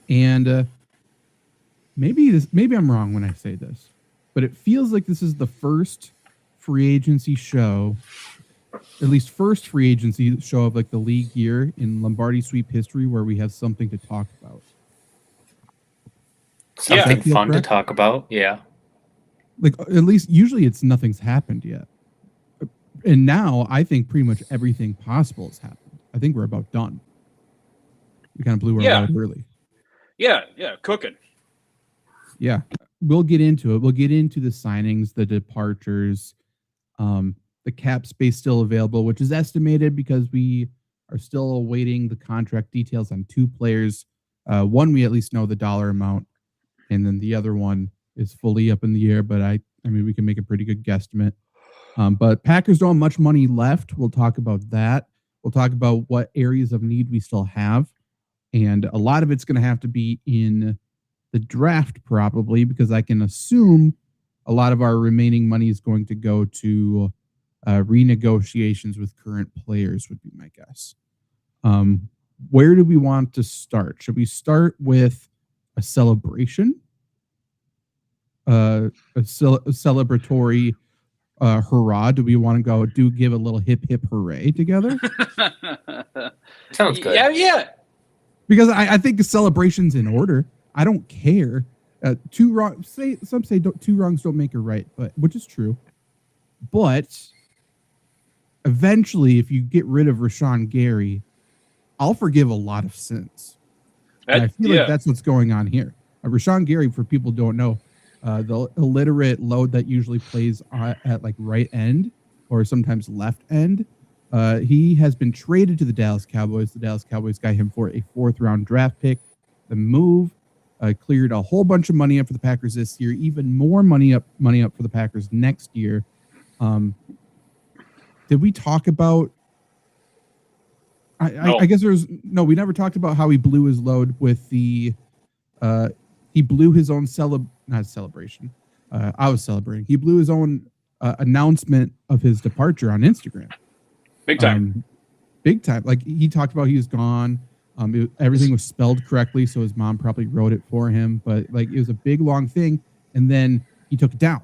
And maybe I'm wrong when I say this, but it feels like this is the first free agency show, at least first free agency show of like the league year in Lombardi Sweep history where we have something to talk about. Something fun to talk about, yeah. Like at least usually nothing's happened yet. And now I think pretty much everything possible has happened. I think we're about done. We kind of blew our load early. Yeah, cooking. Yeah, we'll get into it. We'll get into the signings, the departures, the cap space still available, which is estimated because we are still awaiting the contract details on two players. One, we at least know the dollar amount, and then the other one is fully up in the air, but I mean, we can make a pretty good guesstimate. But Packers don't have much money left. We'll talk about that. We'll talk about what areas of need we still have. And a lot of it's going to have to be in the draft probably, because I can assume a lot of our remaining money is going to go to renegotiations with current players would be my guess. Where do we want to start? Should we start with a celebration? A celebratory hurrah? Do we want to give a little hip hip hooray together? Sounds good. Yeah. Because I think the celebration's in order. I don't care. Some say two wrongs don't make a right, but which is true. But eventually, if you get rid of Rashawn Gary, I'll forgive a lot of sins. And I feel like that's what's going on here. Rashawn Gary, for people who don't know, the illiterate load that usually plays at like right end or sometimes left end. He has been traded to the Dallas Cowboys. The Dallas Cowboys got him for a 4th round draft pick. The move cleared a whole bunch of money up for the Packers this year, even more money up for the Packers next year. Did we talk about? I guess we never talked about how he blew his load with the. He blew his own celebration. I was celebrating. He blew his own announcement of his departure on Instagram. Big time. Like he talked about he was gone. Everything was spelled correctly, so his mom probably wrote it for him. But like it was a big long thing, and then he took it down.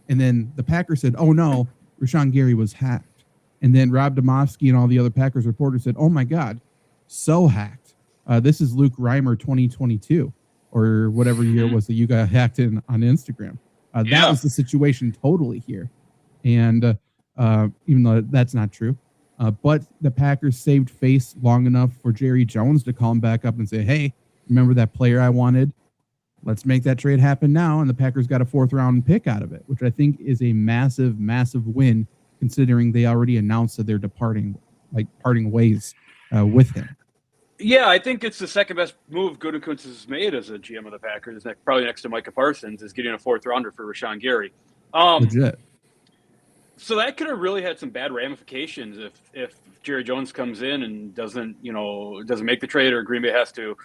And then the Packers said, "Oh no, Rashawn Gary was hacked." And then Rob Domofsky and all the other Packers reporters said, "Oh my God, so hacked. This is Luke Reimer 2022 or whatever year it was that you got hacked on Instagram." That was the situation totally here, and even though that's not true. But the Packers saved face long enough for Jerry Jones to call him back up and say, "Hey, remember that player I wanted? Let's make that trade happen now." And the Packers got a 4th round pick out of it, which I think is a massive, massive win, considering they already announced that they're parting ways with him. Yeah, I think it's the second best move Gutekunst has made as a GM of the Packers, probably next to Micah Parsons, is getting a 4th rounder for Rashawn Gary. Legit. So that could have really had some bad ramifications if Jerry Jones comes in and doesn't make the trade, or Green Bay has to,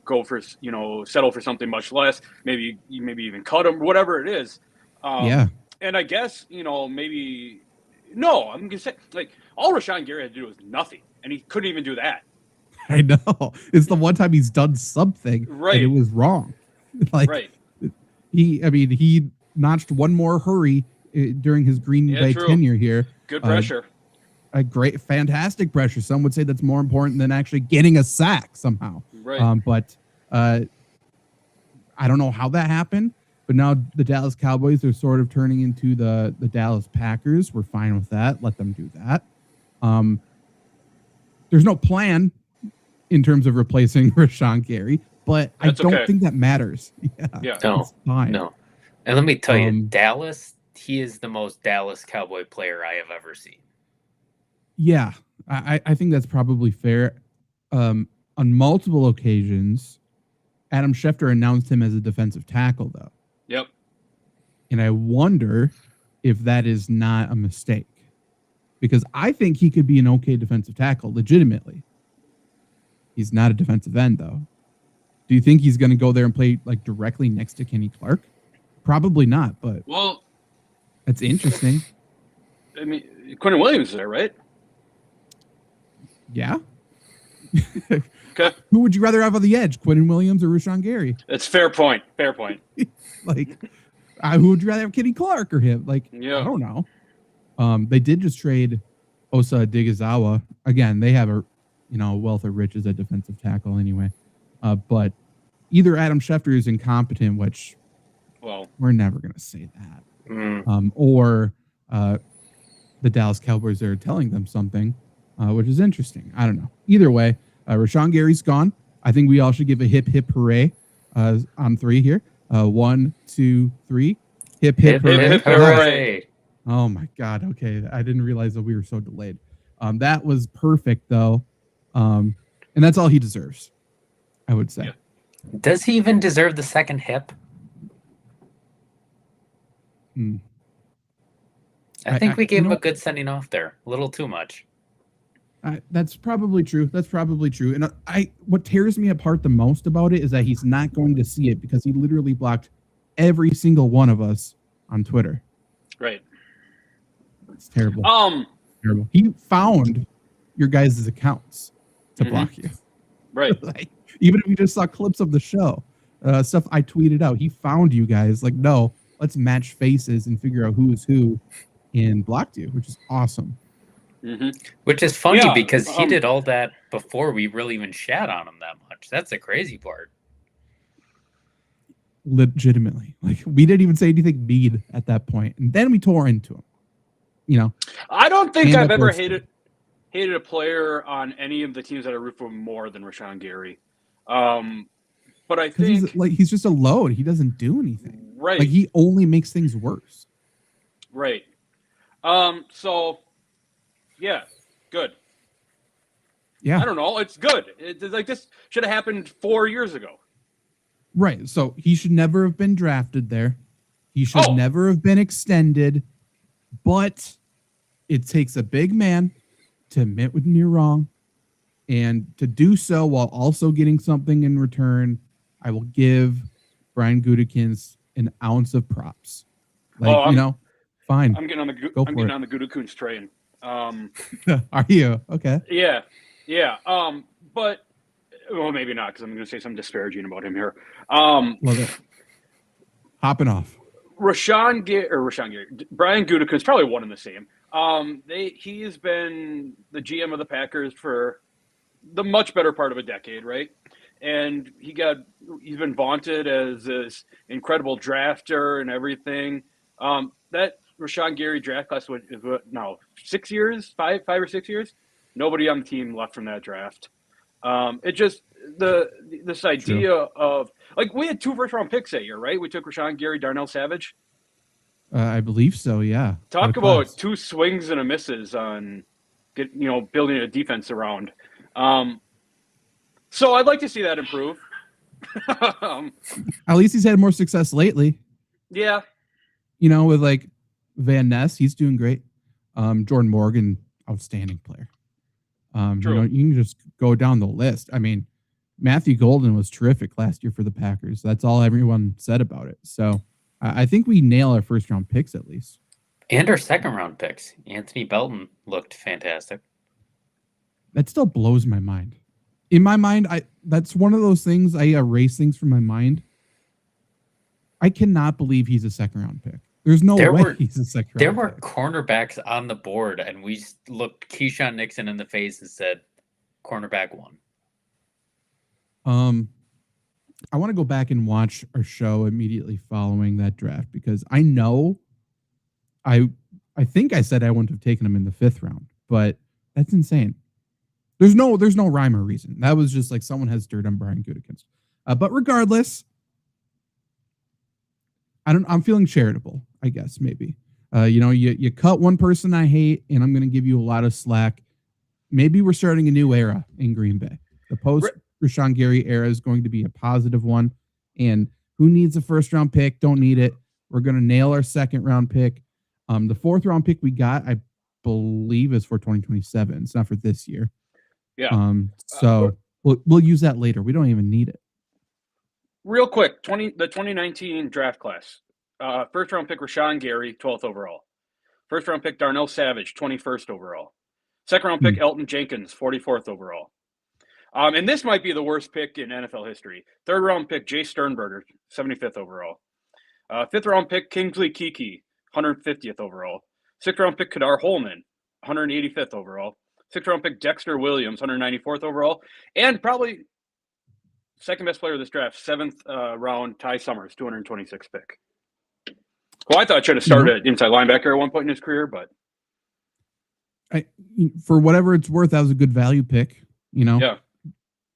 go for, settle for something much less, maybe even cut him, whatever it is. And I guess, I'm going to say, like, all Rashawn Gary had to do was nothing, and he couldn't even do that. I know. It's the one time he's done something, right, and it was wrong. Right. He notched one more hurry during his Green Bay tenure here. Good pressure. A great, fantastic pressure. Some would say that's more important than actually getting a sack somehow. Right. But I don't know how that happened. But now the Dallas Cowboys are sort of turning into the Dallas Packers. We're fine with that. Let them do that. There's no plan in terms of replacing Rashawn Gary, but I don't think that matters. No. And let me tell you, Dallas, he is the most Dallas Cowboy player I have ever seen. Yeah, I think that's probably fair. On multiple occasions, Adam Schefter announced him as a defensive tackle, though. Yep. And I wonder if that is not a mistake, because I think he could be an okay defensive tackle, legitimately. He's not a defensive end, though. Do you think he's going to go there and play like directly next to Kenny Clark? Probably not, but that's interesting. I mean, Quentin Williams is there, right? Yeah. Okay. Who would you rather have on the edge, Quinnen Williams or Rashawn Gary? It's fair point. Like, who would you rather have, Kenny Clark or him? Like, I don't know. They did just trade Osa Digazawa. Again, they have a wealth of riches at defensive tackle anyway. But either Adam Schefter is incompetent, which we're never going to say that, or the Dallas Cowboys are telling them something, which is interesting. I don't know. Either way, Rashawn Gary's gone. I think we all should give a hip, hip hooray on 3 here. 1, 2, 3. Hip, hip, hooray. Hip, hooray. Oh, my God. Okay. I didn't realize that we were so delayed. That was perfect, though. And that's all he deserves, I would say. Yeah. Does he even deserve the second hip? I think we gave him a good sending off there. A little too much. That's probably true. And what tears me apart the most about it is that he's not going to see it because he literally blocked every single one of us on Twitter. Right. It's terrible. Terrible. He found your guys' accounts to block you. Right. Like, even if you just saw clips of the show, stuff I tweeted out, he found you guys. Like, no, let's match faces and figure out who is who, and blocked you, which is awesome. Which is funny because he did all that before we really even shat on him that much. That's the crazy part. Legitimately, like, we didn't even say anything mean at that point, and then we tore into him. I don't think I've ever hated a player on any of the teams that I root for more than Rashawn Gary. But I think he's just a load. He doesn't do anything. Right. Like, he only makes things worse. Right. So, yeah, good. Yeah. I don't know. It's good. This should have happened 4 years ago. Right. So he should never have been drafted there. He should never have been extended. But it takes a big man to admit when you're wrong, and to do so while also getting something in return. I will give Brian Gutekunst an ounce of props. Fine. I'm getting on the Gutekunst train. Are you? Okay. Yeah. But maybe not, because I'm going to say something disparaging about him here. Love it. Hopping off. Brian Gutekunst, probably one and the same. He has been the GM of the Packers for the much better part of a decade, right? And he's been vaunted as this incredible drafter and everything. That Rashawn Gary draft class was 6 years, five or 6 years. Nobody on the team left from that draft. It just this idea of, like, we had 2 first-round picks that year, right? We took Rashawn Gary, Darnell Savage. I believe so. Yeah. Talk about 2 swings and a misses on building a defense around. So I'd like to see that improve. At least he's had more success lately. Yeah. With like Van Ness, he's doing great. Jordan Morgan, outstanding player. True. You can just go down the list. I mean, Matthew Golden was terrific last year for the Packers. That's all everyone said about it. So I think we nail our first round picks at least. And our second round picks. Anthony Belton looked fantastic. That still blows my mind. In my mind, that's one of those things, I erase things from my mind. I cannot believe he's a second round pick. There's no way he's a second round pick. There were cornerbacks on the board, and we looked Keyshawn Nixon in the face and said, cornerback 1. I want to go back and watch our show immediately following that draft, because I know I think I said I wouldn't have taken him in the 5th round, but that's insane. There's no rhyme or reason. That was just like someone has dirt on Brian Gutekunst. But regardless, I'm feeling charitable, I guess, maybe. You cut one person I hate, and I'm going to give you a lot of slack. Maybe we're starting a new era in Green Bay. The post Rashawn Gary era is going to be a positive one. And who needs a first round pick? Don't need it. We're going to nail our second round pick. The 4th round pick we got, I believe, is for 2027. It's not for this year. Yeah. So we'll use that later. We don't even need it. Real quick, the 2019 draft class. First round pick Rashawn Gary, 12th overall. First round pick Darnell Savage, 21st overall. Second round pick Elton Jenkins, 44th overall. And this might be the worst pick in NFL history. 3rd round pick, Jay Sternberger, 75th overall. 5th round pick, Kingsley Keke, 150th overall. 6th round pick, Kadar Holman, 185th overall. 6th round pick, Dexter Williams, 194th overall. And probably second best player of this draft, 7th round, Ty Summers, 226th pick. Well, I thought should have started inside linebacker at one point in his career, but for whatever it's worth, that was a good value pick. Yeah.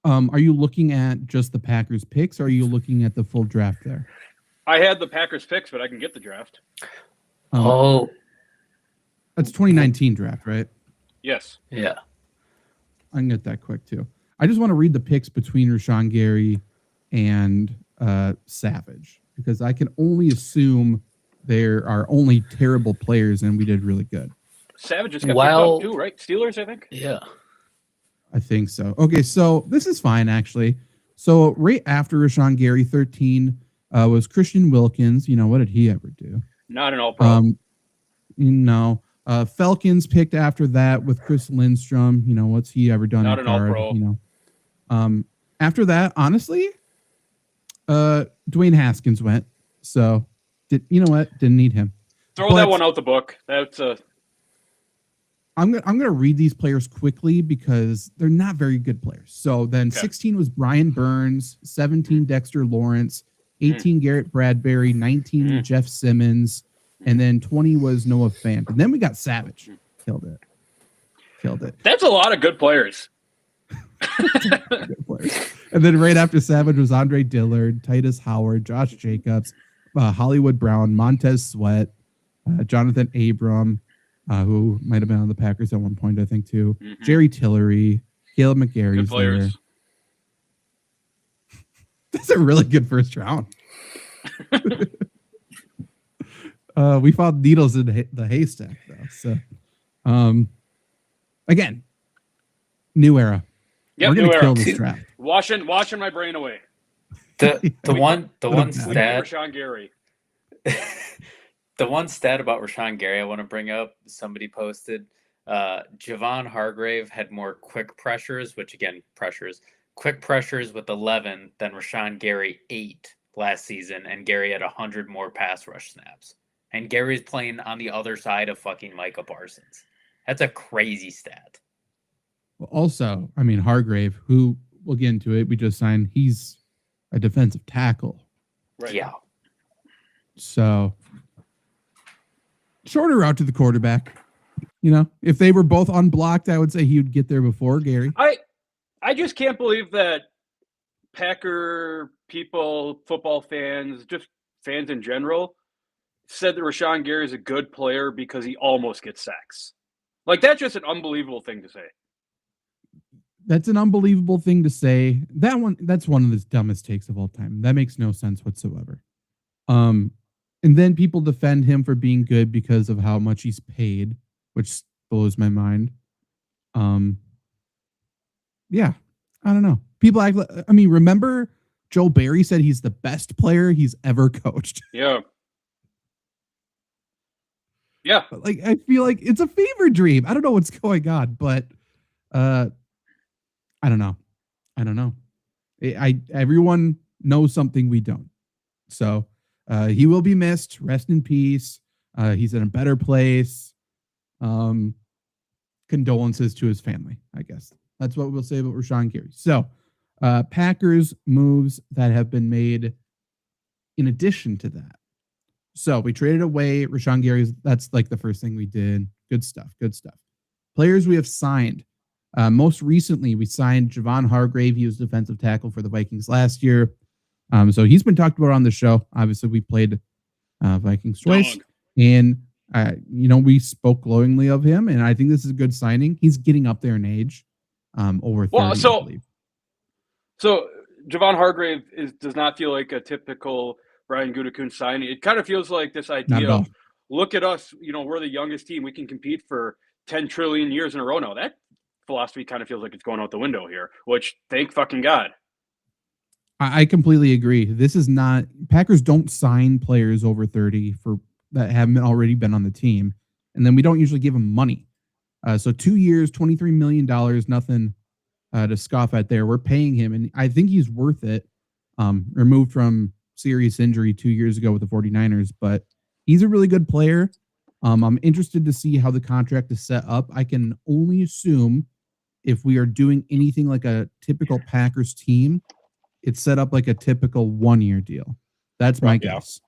Are you looking at just the Packers picks, or are you looking at the full draft there? I had the Packers picks, but I can get the draft. That's 2019 draft, right? Yes. Yeah. I can get that quick too. I just want to read the picks between Rashawn Gary and Savage, because I can only assume there are only terrible players, and we did really good. Savage just got picked up too, right? Steelers, I think. Yeah. I think so. Okay, so this is fine, actually. So right after Rashawn Gary, 13, was Christian Wilkins. What did he ever do? Not an all-pro. No. Falcons picked after that with Chris Lindstrom. What's he ever done? Not an all-pro. After that, honestly, Dwayne Haskins went. So, didn't need him. Throw that one out the book. That's I'm gonna read these players quickly because they're not very good players. So then 16 was Brian Burns, 17 Dexter Lawrence, 18 Garrett Bradbury, 19 Jeff Simmons, and then 20 was Noah Fant. And then we got Savage. Killed it. That's a lot of good players. Good players. And then right after Savage was Andre Dillard, Titus Howard, Josh Jacobs, Hollywood Brown, Montez Sweat, Jonathan Abram, who might have been on the Packers at one point, I think, too. Jerry Tillery, Caleb McGarry's there. That's a really good first round. We found needles in the haystack, though. So, again, new era. Yep, we're gonna kill this draft. Washing my brain away. The one stat. Rashawn Gary. The one stat about Rashawn Gary I want to bring up, somebody posted, Javon Hargrave had more quick pressures, quick pressures with 11 than Rashawn Gary 8 last season, and Gary had 100 more pass rush snaps. And Gary's playing on the other side of fucking Micah Parsons. That's a crazy stat. Well, also, Hargrave, who we'll get into it, we just signed, he's a defensive tackle. Right. Yeah. So shorter route to the quarterback. If they were both unblocked, I would say he would get there before Gary. I just can't believe that Packer people, football fans, just fans in general, said that Rashawn Gary is a good player because he almost gets sacks. Like, that's just an unbelievable thing to say. That's an unbelievable thing to say. That's one of the dumbest takes of all time. That makes no sense whatsoever. And then people defend him for being good because of how much he's paid, which blows my mind. Yeah, I don't know. People act remember Joe Barry said he's the best player he's ever coached. Yeah. Yeah. But I feel like it's a fever dream. I don't know what's going on, but I don't know. Everyone knows something we don't. So he will be missed. Rest in peace. He's in a better place. Condolences to his family, I guess. That's what we'll say about Rashawn Gary. So Packers moves that have been made in addition to that. So we traded away Rashawn Gary. That's like the first thing we did. Good stuff. Players we have signed. Most recently, we signed Javon Hargrave. He was defensive tackle for the Vikings last year. So he's been talked about on the show. Obviously, we played Vikings twice. And, we spoke glowingly of him. And I think this is a good signing. He's getting up there in age. Over 30, I believe. So Javon Hargrave does not feel like a typical Brian Gutekunst signing. It kind of feels like this idea of, look at us, we're the youngest team. We can compete for 10 trillion years in a row now. That philosophy kind of feels like it's going out the window here, which thank fucking God. I completely agree. This is not, Packers don't sign players over 30 that haven't already been on the team. And then we don't usually give them money. So 2 years, $23 million, nothing to scoff at there. We're paying him, and I think he's worth it. Removed from serious injury 2 years ago with the 49ers, but he's a really good player. I'm interested to see how the contract is set up. I can only assume if we are doing anything like a typical Packers team, it's set up like a typical 1-year deal. That's my guess.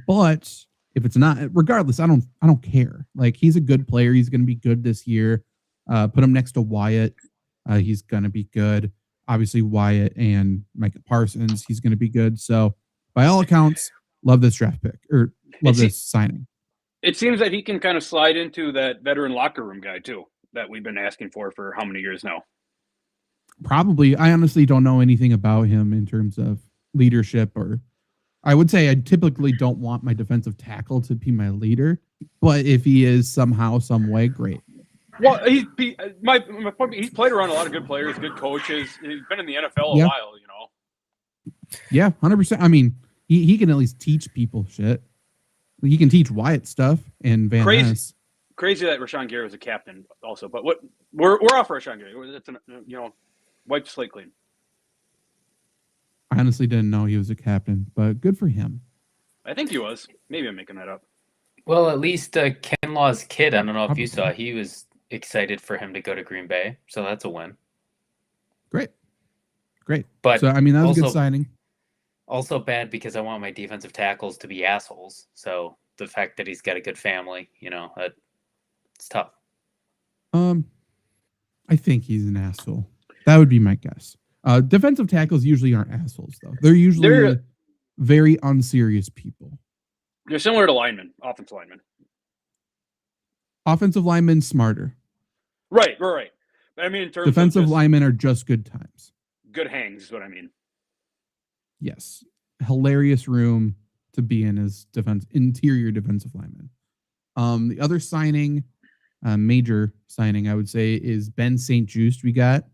But if it's not, regardless, I don't care. Like, he's a good player. He's going to be good this year. Put him next to Wyatt. He's going to be good. Obviously, Wyatt and Micah Parsons, he's going to be good. So, by all accounts, love this draft pick or love this signing. It seems that he can kind of slide into that veteran locker room guy too that we've been asking for how many years now? Probably. I honestly don't know anything about him in terms of leadership, or I would say I typically don't want my defensive tackle to be my leader, but if he is somehow, some way, great. Well, my point. He's played around a lot of good players, good coaches. He's been in the NFL a while, you know. Yeah, 100%. I mean, he can at least teach people shit. He can teach Wyatt stuff and Van Ness. Crazy that Rashawn Gary was a captain, also. But we're off Rashawn Gary. It's wipe the slate clean. I honestly didn't know he was a captain, but good for him. I think he was. Maybe I'm making that up. Well, at least Kinlaw's kid, I don't know if you saw, he was excited for him to go to Green Bay, so that's a win. Great. But so, I mean, that was a good signing. Also bad because I want my defensive tackles to be assholes. So the fact that he's got a good family, it's tough. I think he's an asshole. That would be my guess. Defensive tackles usually aren't assholes, though. They're usually very unserious people. They're similar to linemen, offensive linemen. Offensive linemen, smarter. Right. I mean, in terms defensive of linemen are just good times. Good hangs is what I mean. Yes. Hilarious room to be in as interior defensive lineman. The other signing, major signing, I would say, is Ben St. Juste. We got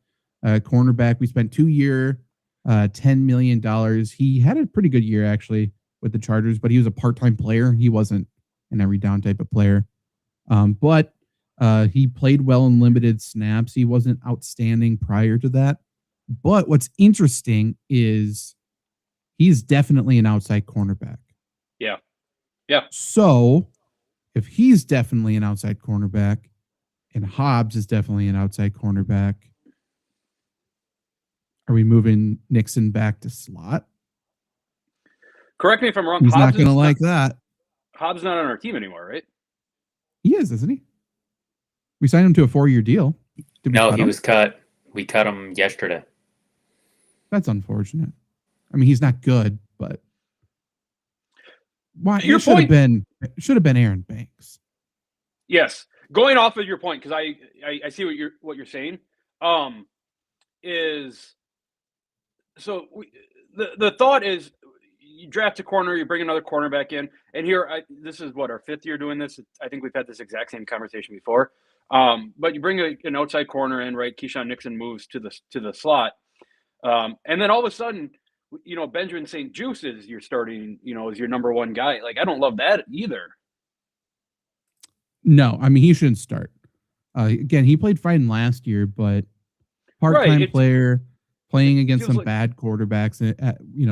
cornerback. We spent 2-year, $10 million. He had a pretty good year, actually, with the Chargers, but he was a part-time player. He wasn't an every down type of player. But he played well in limited snaps. He wasn't outstanding prior to that. But what's interesting is he's definitely an outside cornerback. Yeah. So if he's definitely an outside cornerback and Hobbs is definitely an outside cornerback, are we moving Nixon back to slot? Correct me if I'm wrong. He's not going to like that. Hobbs not on our team anymore, right? He is, isn't he? We signed him to a 4-year deal. No, he was cut. We cut him yesterday. That's unfortunate. I mean, he's not good, but why? It should have been Aaron Banks. Yes, going off of your point, because I see what you're saying. Is so the thought is you draft a corner, you bring another cornerback in, and here this is what our 5th year doing this. I think we've had this exact same conversation before. But you bring an outside corner in, right? Keyshawn Nixon moves to the slot, and then all of a sudden, Benjamin St. Juste is your starting, is your number one guy. Like, I don't love that either. No, I mean, he shouldn't start. Again, he played fine last year, but part-time player playing against some bad quarterbacks.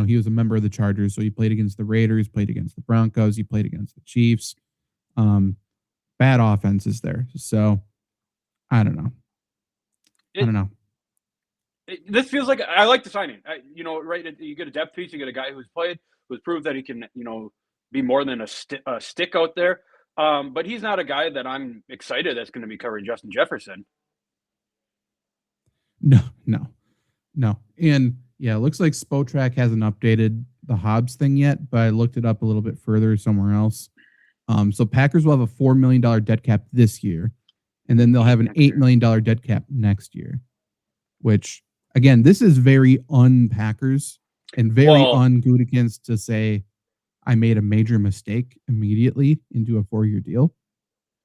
He was a member of the Chargers, so he played against the Raiders, played against the Broncos, he played against the Chiefs. Bad offenses there. So I don't know. This feels like I like the signing. Right? You get a depth piece. You get a guy who's proved that he can, be more than a stick out there. But he's not a guy that I'm excited that's going to be covering Justin Jefferson. No. And yeah, it looks like Spotrac hasn't updated the Hobbs thing yet, but I looked it up a little bit further somewhere else. So Packers will have a $4 million dead cap this year, and then they'll have an $8 million dead cap next year, which, again, this is very un-Packers and very un-Gutekunst to say I made a major mistake immediately into a 4-year deal.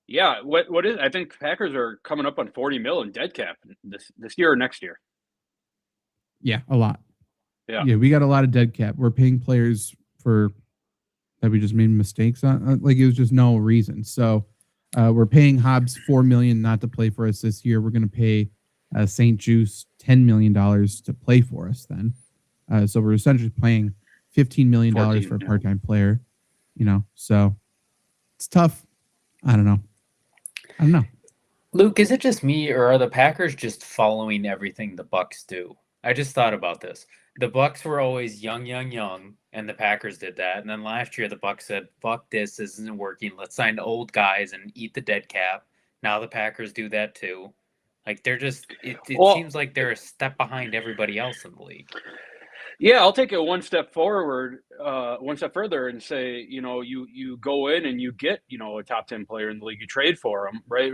Yeah, what is? I think Packers are coming up on $40 million in dead cap this year or next year. Yeah, a lot. Yeah, we got a lot of dead cap. We're paying players for that we just made mistakes on. Like, it was just no reason. So we're paying Hobbs $4 million not to play for us this year. We're going to pay St. Juice $10 million to play for us then. So we're essentially paying $15 million for a part-time player, so it's tough. I don't know. Luke, is it just me, or are the Packers just following everything the Bucks do? I just thought about this. The Bucks were always young, and the Packers did that. And then last year, the Bucks said, "Fuck this isn't working. Let's sign old guys and eat the dead cap." Now the Packers do that too. Like they're just. It seems like they're a step behind everybody else in the league. Yeah, I'll take it one step further, and say, you go in and you get, a top 10 player in the league. You trade for him, right?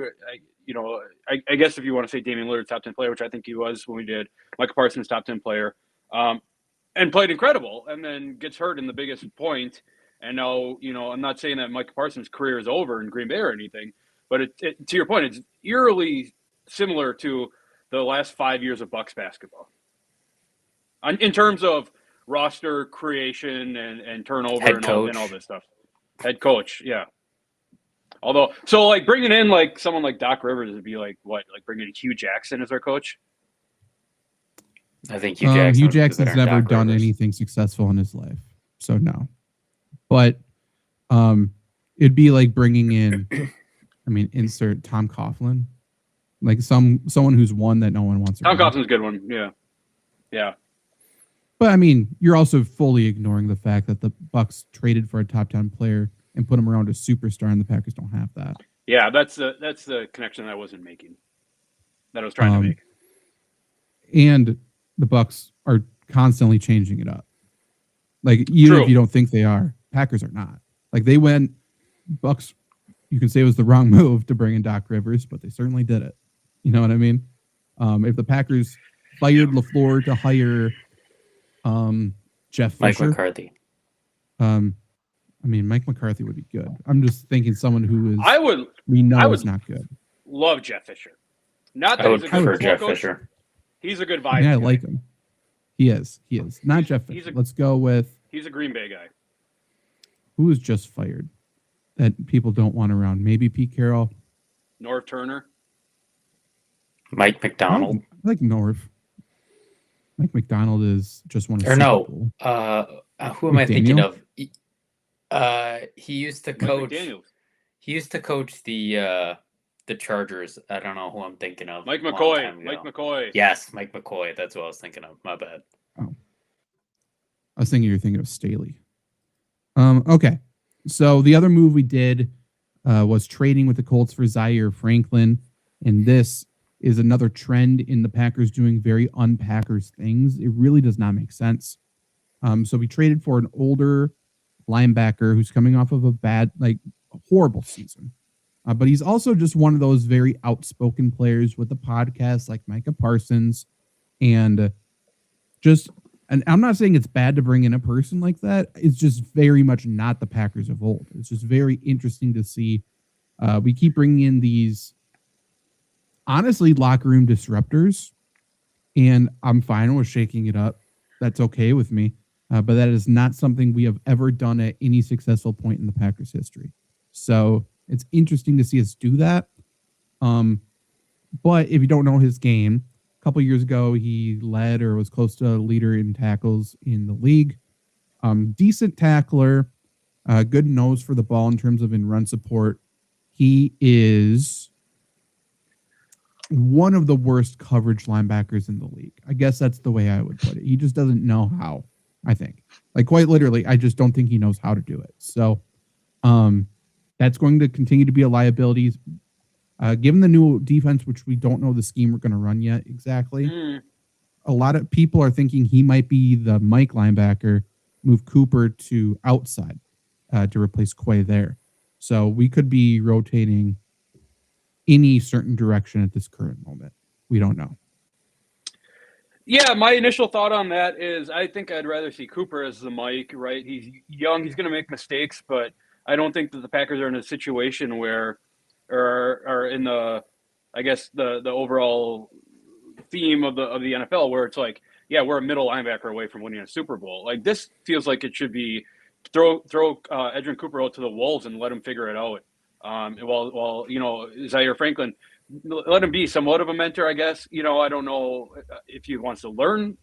I guess if you want to say Damian Lillard top 10 player, which I think he was when we did, Michael Parsons top 10 player, and played incredible, and then gets hurt in the biggest point. And now, I'm not saying that Michael Parsons' career is over in Green Bay or anything, but to your point, it's eerily similar to the last 5 years of Bucks basketball. In terms of roster creation and turnover and all this stuff. Head coach, yeah. Although, so like bringing in like someone like Doc Rivers would be like what? Like bringing in Hugh Jackson as our coach? I think Hugh Jackson's never done anything successful in his life, so no. But it'd be like bringing in, insert Tom Coughlin, like someone who's won that no one wants. Tom Coughlin's a good one, yeah. But you're also fully ignoring the fact that the Bucks traded for a top 10 player and put him around a superstar, and the Packers don't have that. Yeah, that's the connection I wasn't making. That I was trying to make. And the Bucks are constantly changing it up. Like even if you don't think they are, Packers are not. Like they went Bucks. You can say it was the wrong move to bring in Doc Rivers, but they certainly did it. You know what I mean? If the Packers fired LaFleur to hire Jeff Fisher, Mike McCarthy. Mike McCarthy would be good. I'm just thinking someone who is. I would is not good. Love Jeff Fisher. Not that I would he's a good prefer Jeff coach. Fisher. He's a good vibe. I like him. He is. Not Jeff Fisher. Let's go with. He's a Green Bay guy. Who was just fired that people don't want around? Maybe Pete Carroll. Norv Turner. Mike McDonald. I like Norv. Mike McDonald is just one of Or no. Who am I thinking of? He used to coach. He used to coach the Chargers. I don't know who I'm thinking of. Mike McCoy. Yes, Mike McCoy. That's what I was thinking of. My bad. Oh. I was thinking you were thinking of Staley. Okay. So the other move we did was trading with the Colts for Zaire Franklin. And this is another trend in the Packers doing very un-Packers things. It really does not make sense. So we traded for an older linebacker who's coming off of a horrible season. But he's also just one of those very outspoken players with the podcast like Micah Parsons. And I'm not saying it's bad to bring in a person like that. It's just very much not the Packers of old. It's just very interesting to see. We keep bringing in these, honestly, locker room disruptors, and I'm fine with shaking it up. That's okay with me. But that is not something we have ever done at any successful point in the Packers history. So it's interesting to see us do that. But if you don't know his game, a couple years ago, he led or was close to a leader in tackles in the league. Decent tackler, good nose for the ball in terms of in run support. He is one of the worst coverage linebackers in the league. I guess that's the way I would put it. He just doesn't know how, I think. Like, quite literally, I just don't think he knows how to do it. So that's going to continue to be a liability. Given the new defense, which we don't know the scheme we're going to run yet exactly, a lot of people are thinking he might be the Mike linebacker, move Cooper to outside to replace Quay there. So we could be rotating any certain direction at this current moment. We don't know. Yeah, my initial thought on that is I think I'd rather see Cooper as the Mike, right? He's young. He's going to make mistakes, but I don't think that the Packers are in a situation where or in the, I guess, the overall theme of the NFL where it's like, yeah, we're a middle linebacker away from winning a Super Bowl. Like, this feels like it should be throw Edgerrin Cooper out to the wolves and let him figure it out. While Zaire Franklin let him be somewhat of a mentor, I guess. I don't know if he wants to learn,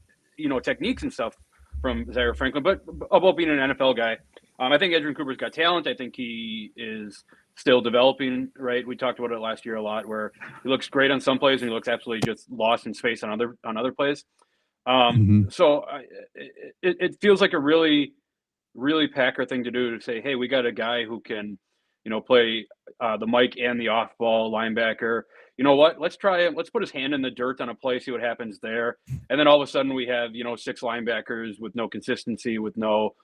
techniques and stuff from Zaire Franklin, but about being an NFL guy. I think Edgerrin Cooper's got talent. I think he is still developing, right? We talked about it last year a lot, where he looks great on some plays and he looks absolutely just lost in space on other plays. So it feels like a really, really Packer thing to do, to say, hey, we got a guy who can, play the Mike and the off-ball linebacker. You know what? Let's try it. Let's put his hand in the dirt on a play, see what happens there. And then all of a sudden we have, 6 linebackers with no consistency, with no,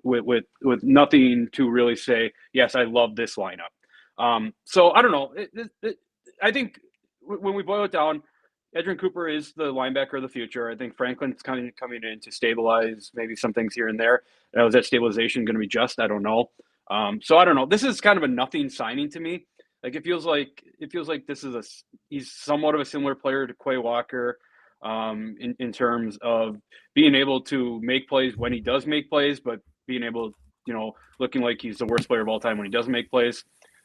with nothing to really say, yes, I love this lineup. So I don't know. I think when we boil it down, Edgerrin Cooper is the linebacker of the future. I think Franklin's kind of coming in to stabilize maybe some things here and there. Now, is that stabilization going to be just? I don't know. So I don't know. This is kind of a nothing signing to me. Like it feels like he's somewhat of a similar player to Quay Walker, in terms of being able to make plays when he does make plays, but being able, looking like he's the worst player of all time when he doesn't make plays.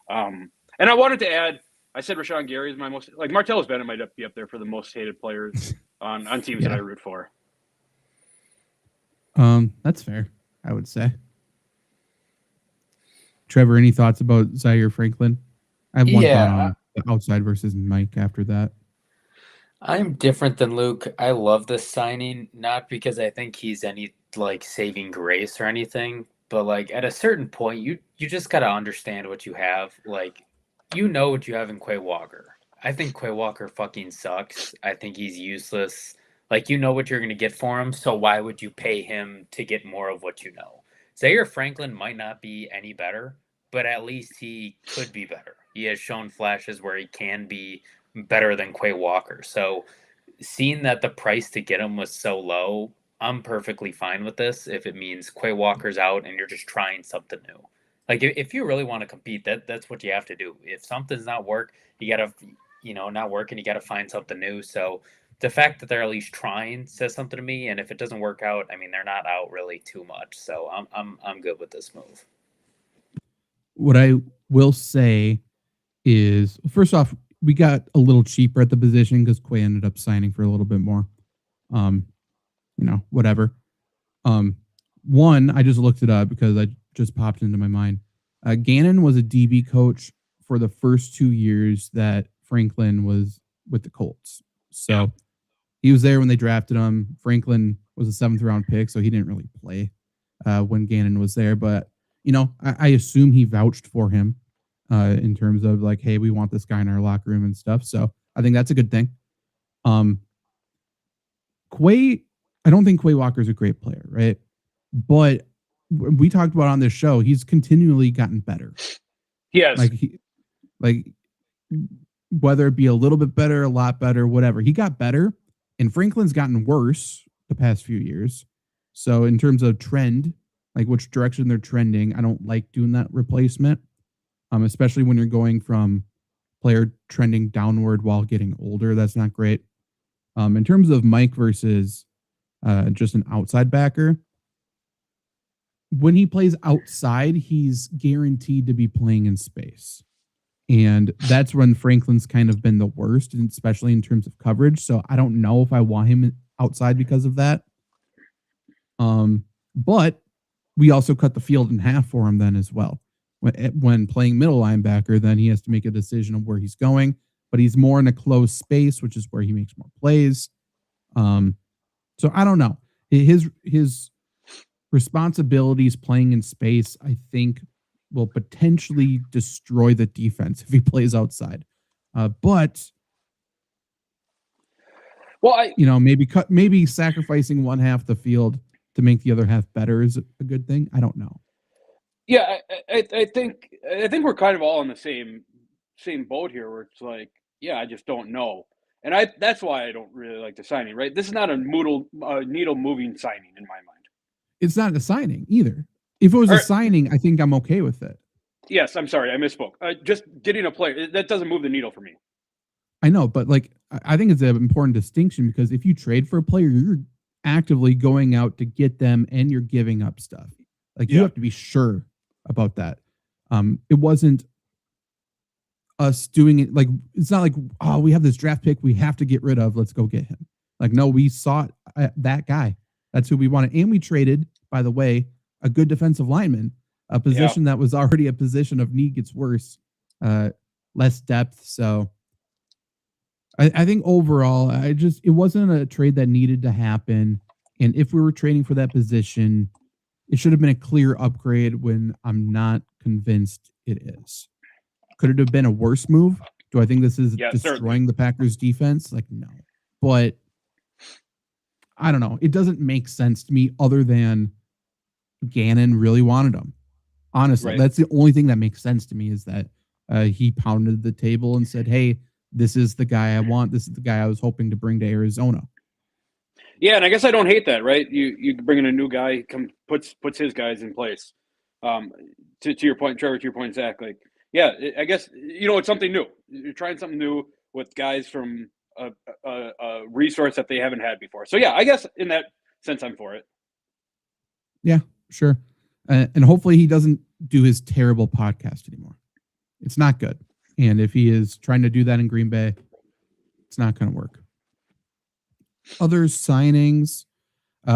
And I wanted to add, I said Rashawn Gary is my most, like, Martellus Bennett might be up there for the most hated players on teams that I root for. That's fair, I would say. Trevor, any thoughts about Zaire Franklin? I have one thought on the outside versus Mike after that. I'm different than Luke. I love this signing, not because I think he's any saving grace or anything, but at a certain point, you just got to understand what you have. What you have in Quay Walker. I think Quay Walker fucking sucks. I think he's useless. What you're going to get for him, so why would you pay him to get more of what you know? Zaire Franklin might not be any better, but at least he could be better. He has shown flashes where he can be better than Quay Walker. So seeing that the price to get him was so low, I'm perfectly fine with this if it means Quay Walker's out and you're just trying something new. If you really want to compete, that's what you have to do. If something's not work, you got to, not working, you got to find something new. So the fact that they're at least trying says something to me. And if it doesn't work out, I mean, they're not out really too much. So I'm good with this move. What I will say is, first off, we got a little cheaper at the position because Quay ended up signing for a little bit more. Whatever. One, I just looked it up because I just popped into my mind. Gannon was a DB coach for the first 2 years that Franklin was with the Colts. So he was there when they drafted him. Franklin was a 7th round pick, so he didn't really play when Gannon was there. But, I assume he vouched for him in terms of hey, we want this guy in our locker room and stuff. So I think that's a good thing. Quay, I don't think Quay Walker's a great player, right? But we talked about on this show, he's continually gotten better. Yes. Whether it be a little bit better, a lot better, whatever, he got better, and Franklin's gotten worse the past few years. So in terms of trend, which direction they're trending, I don't like doing that replacement, especially when you're going from player trending downward while getting older. That's not great. In terms of Mike versus just an outside backer, when he plays outside, he's guaranteed to be playing in space. And that's when Franklin's kind of been the worst, and especially in terms of coverage. So I don't know if I want him outside because of that. But we also cut the field in half for him then as well. When playing middle linebacker, then he has to make a decision of where he's going, but he's more in a closed space, which is where he makes more plays. So I don't know. His responsibilities playing in space, I think, will potentially destroy the defense if he plays outside. But maybe sacrificing one half the field to make the other half better is a good thing. I don't know. Yeah, I think we're kind of all in the same boat here, where it's I just don't know. And that's why I don't really like the signing, right? This is not a needle moving signing in my mind. It's not a signing either. If it was a signing, I think I'm okay with it. Yes, I'm sorry, I misspoke. Just getting a player, that doesn't move the needle for me. I know, but I think it's an important distinction, because if you trade for a player, you're actively going out to get them and you're giving up stuff. You have to be sure about that. It wasn't us doing it. Like, it's not like, oh, we have this draft pick we have to get rid of. Let's go get him. Like, no, we sought that guy. That's who we wanted. And we traded, by the way, a good defensive lineman, a position that was already a position of need gets worse, less depth. So I think overall, it wasn't a trade that needed to happen. And if we were trading for that position, it should have been a clear upgrade when I'm not convinced it is. Could it have been a worse move? Do I think this is destroying certainly the Packers defense? Like, no. But I don't know. It doesn't make sense to me other than Gannon really wanted him. Honestly, that's the only thing that makes sense to me is that he pounded the table and said, hey, this is the guy I want. This is the guy I was hoping to bring to Arizona. Yeah, and I guess I don't hate that, right? You bring in a new guy, puts his guys in place. To your point, Trevor, to your point, Zach, like, yeah, I guess, it's something new. You're trying something new with guys from a resource that they haven't had before. So, yeah, I guess in that sense, I'm for it. Yeah, sure. And hopefully he doesn't do his terrible podcast anymore. It's not good. And if he is trying to do that in Green Bay, it's not going to work. Other signings,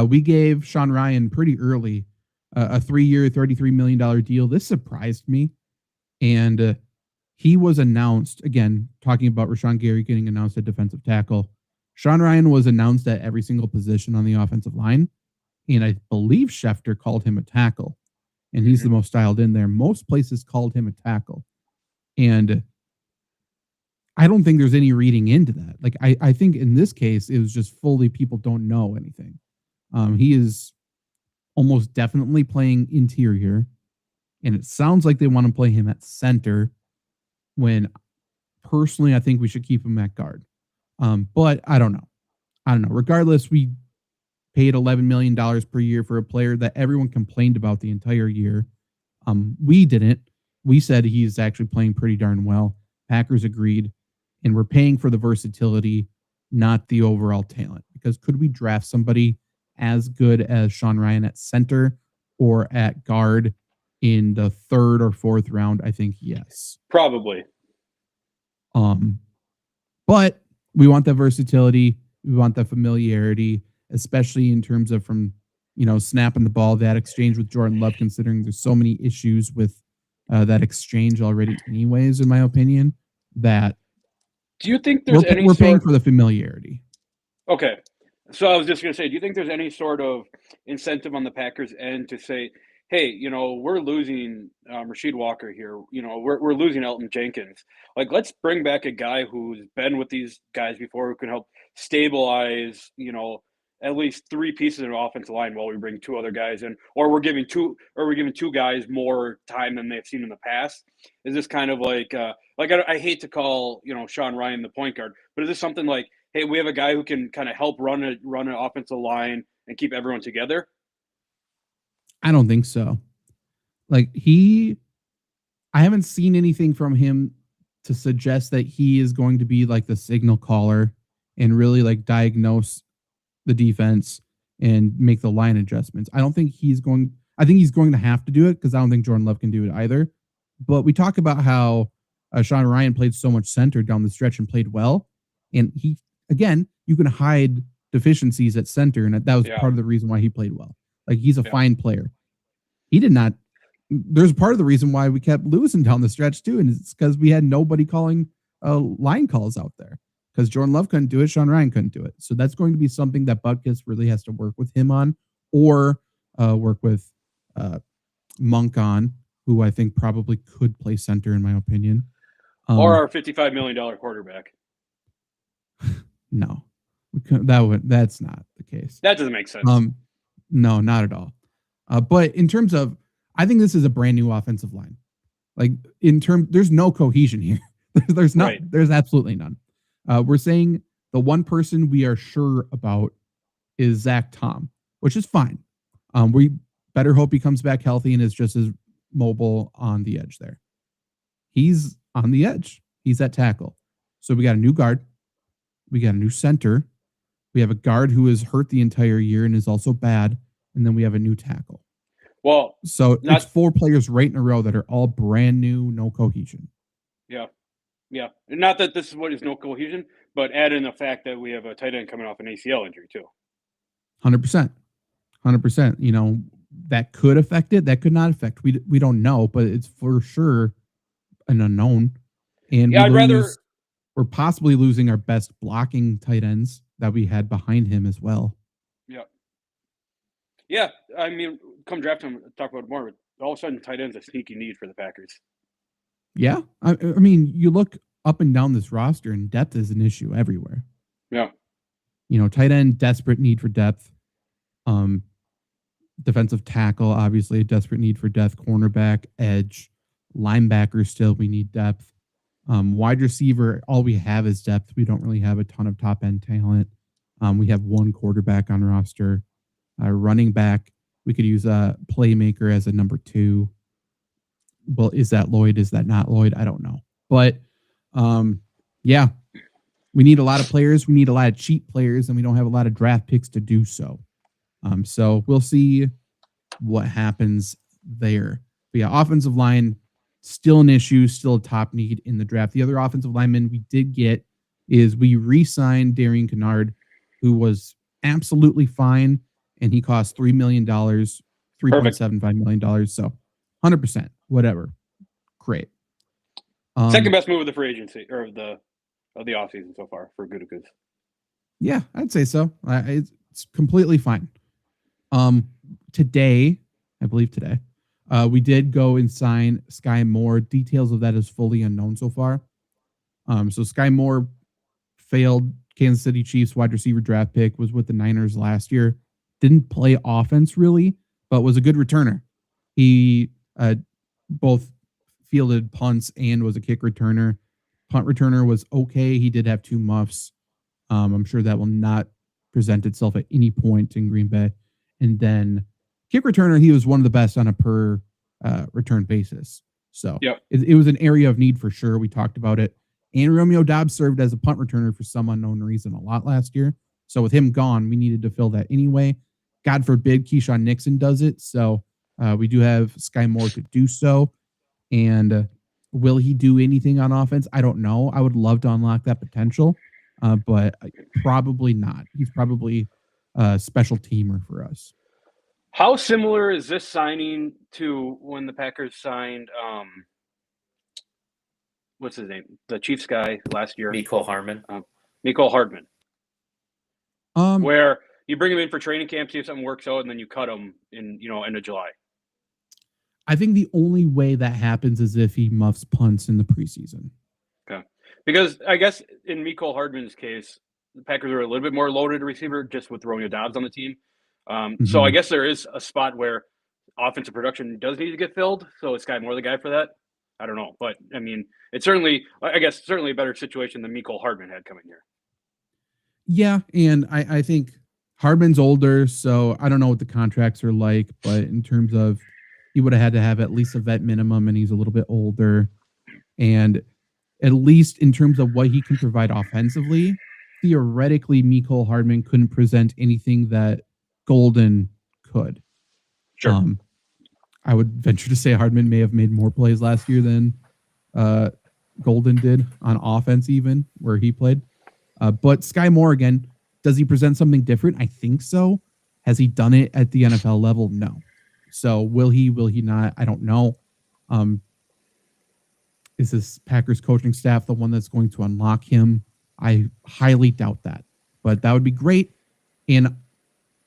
we gave Sean Ryan pretty early a 3-year, $33 million deal. This surprised me. And he was announced, again, talking about Rashawn Gary getting announced at defensive tackle. Sean Ryan was announced at every single position on the offensive line. And I believe Schefter called him a tackle. And he's the most dialed in there. Most places called him a tackle. And I don't think there's any reading into that. Like, I think in this case, it was just fully people don't know anything. He is almost definitely playing interior. And it sounds like they want to play him at center when personally, I think we should keep him at guard. But I don't know. Regardless, we paid $11 million per year for a player that everyone complained about the entire year. We didn't. We said he's actually playing pretty darn well. Packers agreed. And we're paying for the versatility, not the overall talent. Because could we draft somebody as good as Sean Ryan at center or at guard in the 3rd or 4th round? I think yes. Probably. But we want that versatility. We want that familiarity, especially in terms of from, snapping the ball, that exchange with Jordan Love, considering there's so many issues with that exchange already anyways, in my opinion, that do you think there's we're paying for the familiarity? Okay. So I was just going to say, do you think there's any sort of incentive on the Packers end to say, hey, we're losing Rasheed Walker here. We're losing Elton Jenkins. Like, let's bring back a guy who's been with these guys before who can help stabilize, at least 3 pieces of an offensive line while we bring 2 other guys in, or we're giving 2 guys more time than they've seen in the past. Is this kind of like I hate to call, Sean Ryan the point guard, but is this something like, hey, we have a guy who can kind of help run an offensive line and keep everyone together? I don't think so. Like, I haven't seen anything from him to suggest that he is going to be like the signal caller and really like diagnose the defense and make the line adjustments. I think he's going to have to do it because I don't think Jordan Love can do it either. But we talk about how Sean Ryan played so much center down the stretch and played well. And you can hide deficiencies at center. And that was part of the reason why he played well. Like, he's a fine player. He did not. There's part of the reason why we kept losing down the stretch too. And it's because we had nobody calling line calls out there. Because Jordan Love couldn't do it, Sean Ryan couldn't do it. So that's going to be something that Butkus really has to work with him on, or work with Monk on, who I think probably could play center in my opinion. Or our $55 million quarterback. No, that's not the case. That doesn't make sense. No, not at all. But in terms of, I think this is a brand new offensive line. Like, there's no cohesion here. There's not. Right. There's absolutely none. We're saying the one person we are sure about is Zach Tom, which is fine. We better hope he comes back healthy and is just as mobile on the edge there. He's on the edge. He's at tackle. So we got a new guard. We got a new center. We have a guard who is hurt the entire year and is also bad. And then we have a new tackle. Well, so it's 4 players right in a row that are all brand new, no cohesion. Yeah. Yeah, not that this is what is no cohesion, but add in the fact that we have a tight end coming off an ACL injury too. 100%. 100%. You know, that could affect it. That could not affect. We don't know, but it's for sure an unknown. And Yeah, we're possibly losing our best blocking tight ends that we had behind him as well. Yeah. Yeah, I mean, come draft time, talk about it more, but all of a sudden tight end's a sneaky need for the Packers. Yeah. I mean, you look up and down this roster and depth is an issue everywhere. Yeah. You know, tight end, desperate need for depth. Defensive tackle, obviously a desperate need for depth. Cornerback, edge, linebacker, still we need depth. Wide receiver, all we have is depth. We don't really have a ton of top end talent. We have one quarterback on roster. Running back, we could use a playmaker as a number 2. Well, is that Lloyd? Is that not Lloyd? I don't know. But yeah, we need a lot of players. We need a lot of cheap players, and we don't have a lot of draft picks to do so. So we'll see what happens there. But yeah, offensive line, still an issue, still a top need in the draft. The other offensive lineman we did get is we re-signed Darian Kennard, who was absolutely fine, and he cost $3 million, $3.75 million. So 100%, whatever. Great. Second best move of the free agency or of the offseason so far for Gutekunst. Yeah, I'd say so. It's completely fine. Today, I believe today, we did go and sign Sky Moore. Details of that is fully unknown so far. So Sky Moore failed Kansas City Chiefs wide receiver draft pick, was with the Niners last year. Didn't play offense really, but was a good returner. He both fielded punts and was a kick returner. Punt returner was okay. He did have 2 muffs. I'm sure that will not present itself at any point in Green Bay. And then kick returner, he was one of the best on a per return basis. So yep. it was an area of need for sure. We talked about it. And Romeo Doubs served as a punt returner for some unknown reason a lot last year. So with him gone, we needed to fill that anyway. God forbid Keyshawn Nixon does it. So we do have Sky Moore to do so. And will he do anything on offense? I don't know. I would love to unlock that potential, but probably not. He's probably a special teamer for us. How similar is this signing to when the Packers signed what's his name? The Chiefs guy last year. Mecole Hardman. Mecole Hardman. Where you bring him in for training camp, see if something works out, and then you cut him in, end of July. I think the only way that happens is if he muffs punts in the preseason. Okay. Because I guess in Mecole Hardman's case, the Packers are a little bit more loaded receiver just with Romeo Doubs on the team. So I guess there is a spot where offensive production does need to get filled. So is Sky Moore the guy for that? I don't know. But, I mean, it's certainly a better situation than Mecole Hardman had coming here. Yeah, and I think Hardman's older, so I don't know what the contracts are like, but in terms of he would have had to have at least a vet minimum, and he's a little bit older. And at least in terms of what he can provide offensively, theoretically, Mecole Hardman couldn't present anything that Golden could. Sure. I would venture to say Hardman may have made more plays last year than Golden did on offense, even where he played. But Sky Moore, again, does he present something different? I think so. Has he done it at the NFL level? No. So will he not? I don't know. Is this Packers coaching staff the one that's going to unlock him? I highly doubt that, but that would be great. And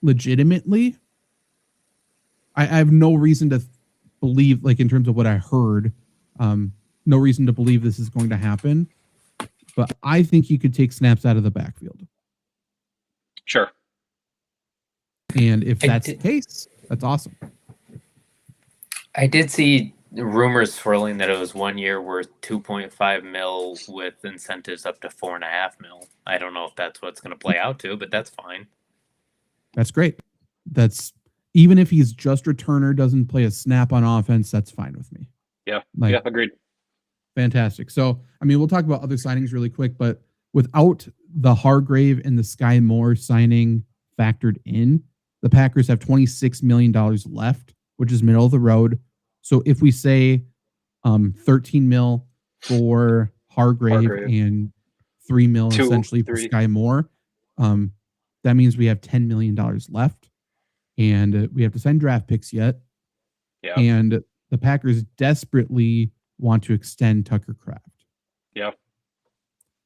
legitimately, I have no reason to believe, like in terms of what I heard, no reason to believe this is going to happen. But I think he could take snaps out of the backfield. Sure. And if that's the case, that's awesome. I did see rumors swirling that it was 1 year worth 2.5 mil with incentives up to 4.5 mil. I don't know if that's what's going to play out to, but that's fine. That's great. That's even if he's just returner, doesn't play a snap on offense, that's fine with me. Yeah. Yeah, agreed. Fantastic. So, I mean, we'll talk about other signings really quick, but without the Hargrave and the Sky Moore signing factored in, the Packers have $26 million left, which is middle of the road. So if we say 13 mil for Hargrave. And $3 million essentially for 3. Sky Moore. That means we have $10 million left, and we have to sign draft picks yet. Yeah. And the Packers desperately want to extend Tucker Kraft. Yeah.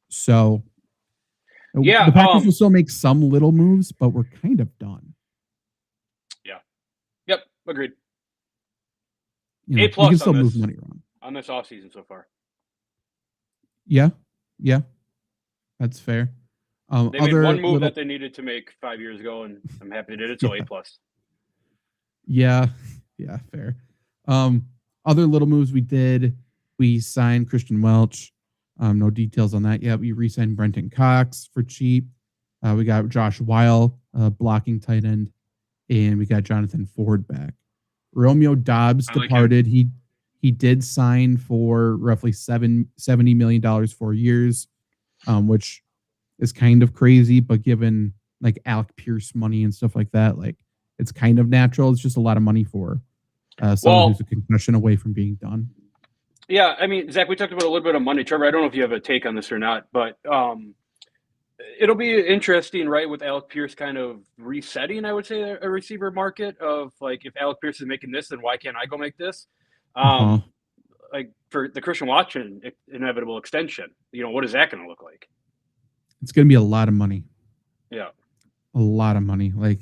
So yeah, the Packers will still make some little moves, but we're kind of done. Yeah. Yep. Agreed. You know, A+ we can still on move this, money around on this offseason so far. Yeah. That's fair. They made one move that they needed to make 5 years ago, and I'm happy they did it. So A+. Yeah, fair. Other little moves we did. We signed Christian Welch. No details on that yet. We re-signed Brenton Cox for cheap. We got Josh Weil, blocking tight end, and we got Jonathan Ford back. Romeo Dobbs departed. He did sign for roughly $70 million 4 years, which is kind of crazy, but given like Alec Pierce money and stuff like that, like it's kind of natural. It's just a lot of money for someone who's a concussion away from being done. Yeah, I mean, Zach, we talked about a little bit of money. Trevor, I don't know if you have a take on this or not, but it'll be interesting, right, with Alec Pierce kind of resetting, I would say, a receiver market of like, if Alec Pierce is making this, then why can't I go make this? Like for the Christian Watson inevitable extension, what is that going to look like? It's going to be a lot of money. Yeah. A lot of money. Like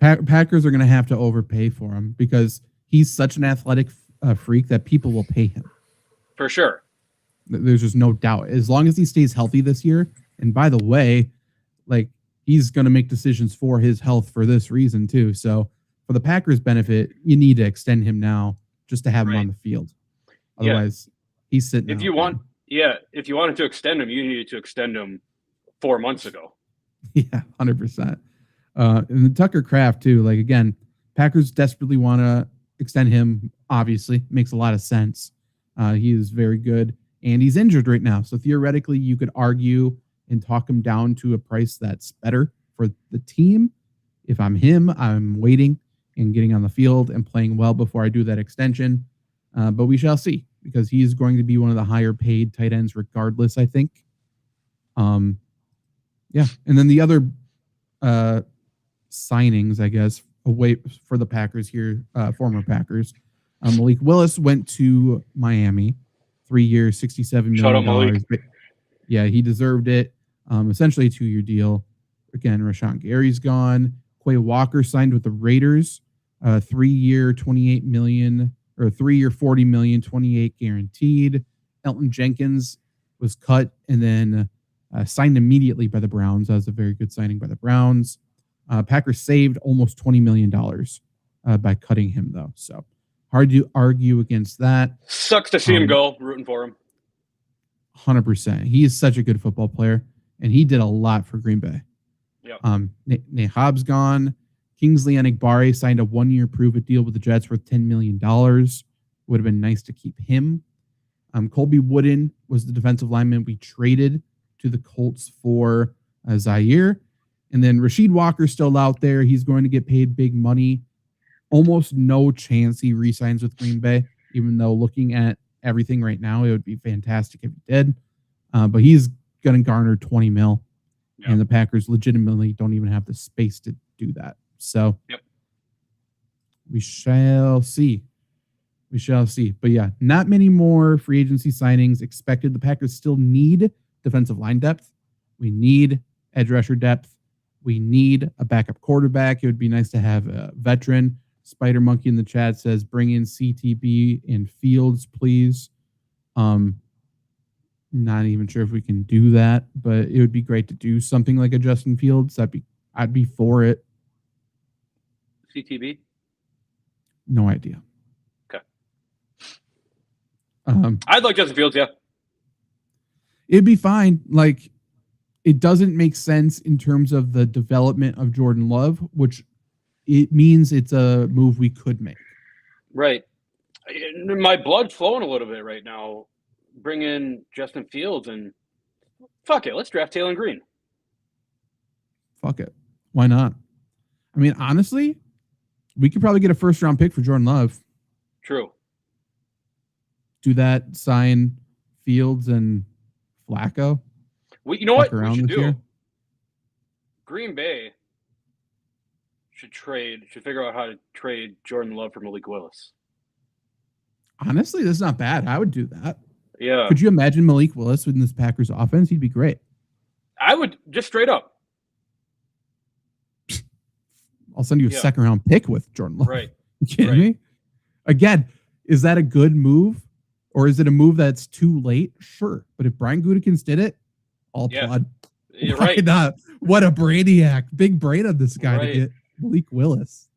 Packers are going to have to overpay for him because he's such an athletic freak that people will pay him. For sure. There's just no doubt. As long as he stays healthy this year, and by the way, like he's going to make decisions for his health for this reason too. So for the Packers' benefit, you need to extend him now just to have him on the field. Otherwise, he's sitting. If you wanted to extend him, you needed to extend him 4 months ago. Yeah, 100%. And the Tucker Kraft too. Like again, Packers desperately want to extend him. Obviously, makes a lot of sense. He is very good, and he's injured right now. So theoretically, you could argue and talk him down to a price that's better for the team. If I'm him, I'm waiting and getting on the field and playing well before I do that extension. But we shall see, because he's going to be one of the higher paid tight ends regardless, I think. Yeah. And then the other signings, I guess, away for the Packers here, former Packers. Malik Willis went to Miami, 3 years, $67 million. Shout out Malik. Yeah, he deserved it. Essentially a 2-year deal. Again, Rashawn Gary's gone. Quay Walker signed with the Raiders, 3-year, $28 million, or 3-year, $40 million, 28 guaranteed. Elton Jenkins was cut and then signed immediately by the Browns. That was a very good signing by the Browns. Packers saved almost $20 million by cutting him, though. So hard to argue against that. Sucks to see him go. Rooting for him. 100%. He is such a good football player, and he did a lot for Green Bay. Yep. Nate Hobbs gone. Kingsley Enagbare signed a 1-year prove-it deal with the Jets worth $10 million. Would have been nice to keep him. Colby Wooden was the defensive lineman we traded to the Colts for Zaire. And then Rasheed Walker's still out there. He's going to get paid big money. Almost no chance he re-signs with Green Bay, even though looking at everything right now, it would be fantastic if he did. But he's going to garner $20 million. Yep. And the Packers legitimately don't even have the space to do that. So we shall see. We shall see. But yeah, not many more free agency signings expected. The Packers still need defensive line depth. We need edge rusher depth. We need a backup quarterback. It would be nice to have a veteran. Spider Monkey in the chat says, bring in CTB and Fields, please. Not even sure if we can do that, but it would be great to do something like a Justin Fields. I'd be for it. CTB? No idea. Okay. I'd like Justin Fields, yeah. It'd be fine. Like, it doesn't make sense in terms of the development of Jordan Love, which it means it's a move we could make. Right. My blood's flowing a little bit right now. Bring in Justin Fields and fuck it. Let's draft Taylor Green. Fuck it. Why not? I mean, honestly, we could probably get a first-round pick for Jordan Love. True. Do that, sign Fields and Flacco. You know what fuck we around should this do? year. Green Bay should figure out how to trade Jordan Love for Malik Willis. Honestly, that's not bad. I would do that. Yeah. Could you imagine Malik Willis in this Packers offense? He'd be great. I would just straight up. I'll send you a second round pick with Jordan Love. Right. You kidding me? Again, is that a good move? Or is it a move that's too late? Sure. But if Brian Gutekunst did it, I'll applaud. You're Why right. not? What a brainiac. Big brain on this guy to Right. get Malik Willis.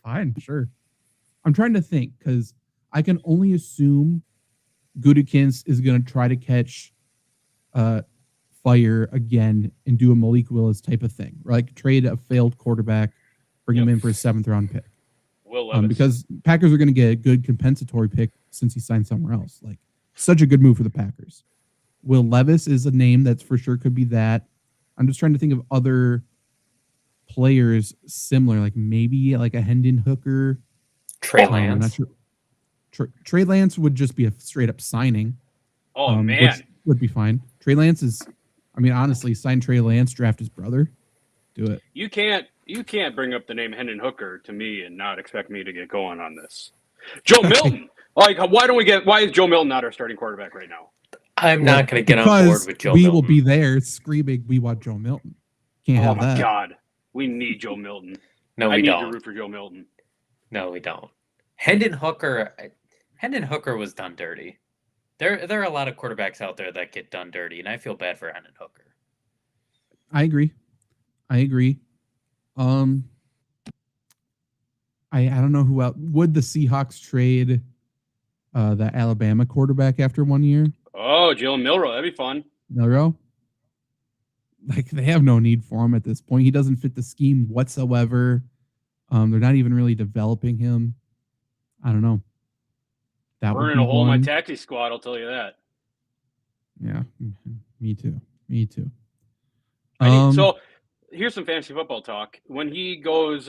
Fine, sure. I'm trying to think because I can only assume Gutekunst is going to try to catch fire again and do a Malik Willis type of thing. Like trade a failed quarterback, bring him in for a 7th round pick. Will Levis. Because Packers are going to get a good compensatory pick since he signed somewhere else. Like such a good move for the Packers. Will Levis is a name that's for sure could be that. I'm just trying to think of other players similar, like maybe like a Hendon Hooker. Trey I'm not Lance. sure. Trey Lance would just be a straight up signing. Oh, man. Which would be fine. Trey Lance is, I mean, honestly, sign Trey Lance, draft his brother. Do it. You can't bring up the name Hendon Hooker to me and not expect me to get going on this. Joe Milton. Like, why is Joe Milton not our starting quarterback right now? I'm not going to get on board Because with Joe we Milton. will be there screaming, we want Joe Milton. Can't Oh have my that. God. We need Joe Milton. No, I we need don't. to root for Joe Milton. No, we don't. Hendon Hooker was done dirty. There are a lot of quarterbacks out there that get done dirty, and I feel bad for Hendon Hooker. I agree. I don't know who else. Would the Seahawks trade the Alabama quarterback after 1 year? Oh, Jalen Milroe. That'd be fun. Milroe? Like they have no need for him at this point. He doesn't fit the scheme whatsoever. They're not even really developing him. I don't know. That would Burning be a hole in my one. taxi squad, I'll tell you that. Yeah, me too. So here's some fantasy football talk. When he goes,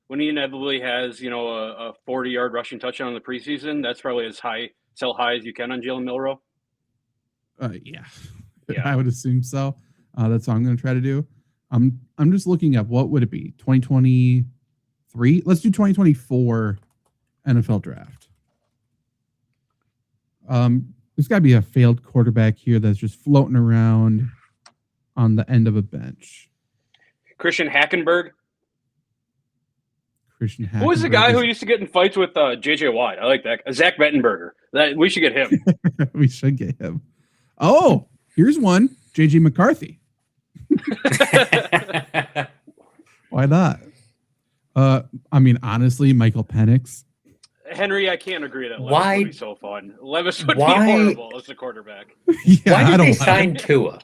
when he inevitably has, a 40-yard rushing touchdown in the preseason, that's probably as high as you can on Jalen Milroe. Yeah, Yeah. I would assume so. That's what I'm going to try to do. I'm just looking at what would it be 2023. Let's do 2024 NFL draft. There's got to be a failed quarterback here that's just floating around on the end of a bench. Christian Hackenberg. Christian Hackenberg. Who was the guy who used to get in fights with J.J. Watt? I like that. Zach Mettenberger. We should get him. We should get him. Oh, here's one. J.J. McCarthy. Why not? I mean, honestly, Michael Penix. Henry, I can't agree that Levis Why- would be so fun. Levis would Why- be horrible as the quarterback. Yeah, Why I did don't they want sign Tua?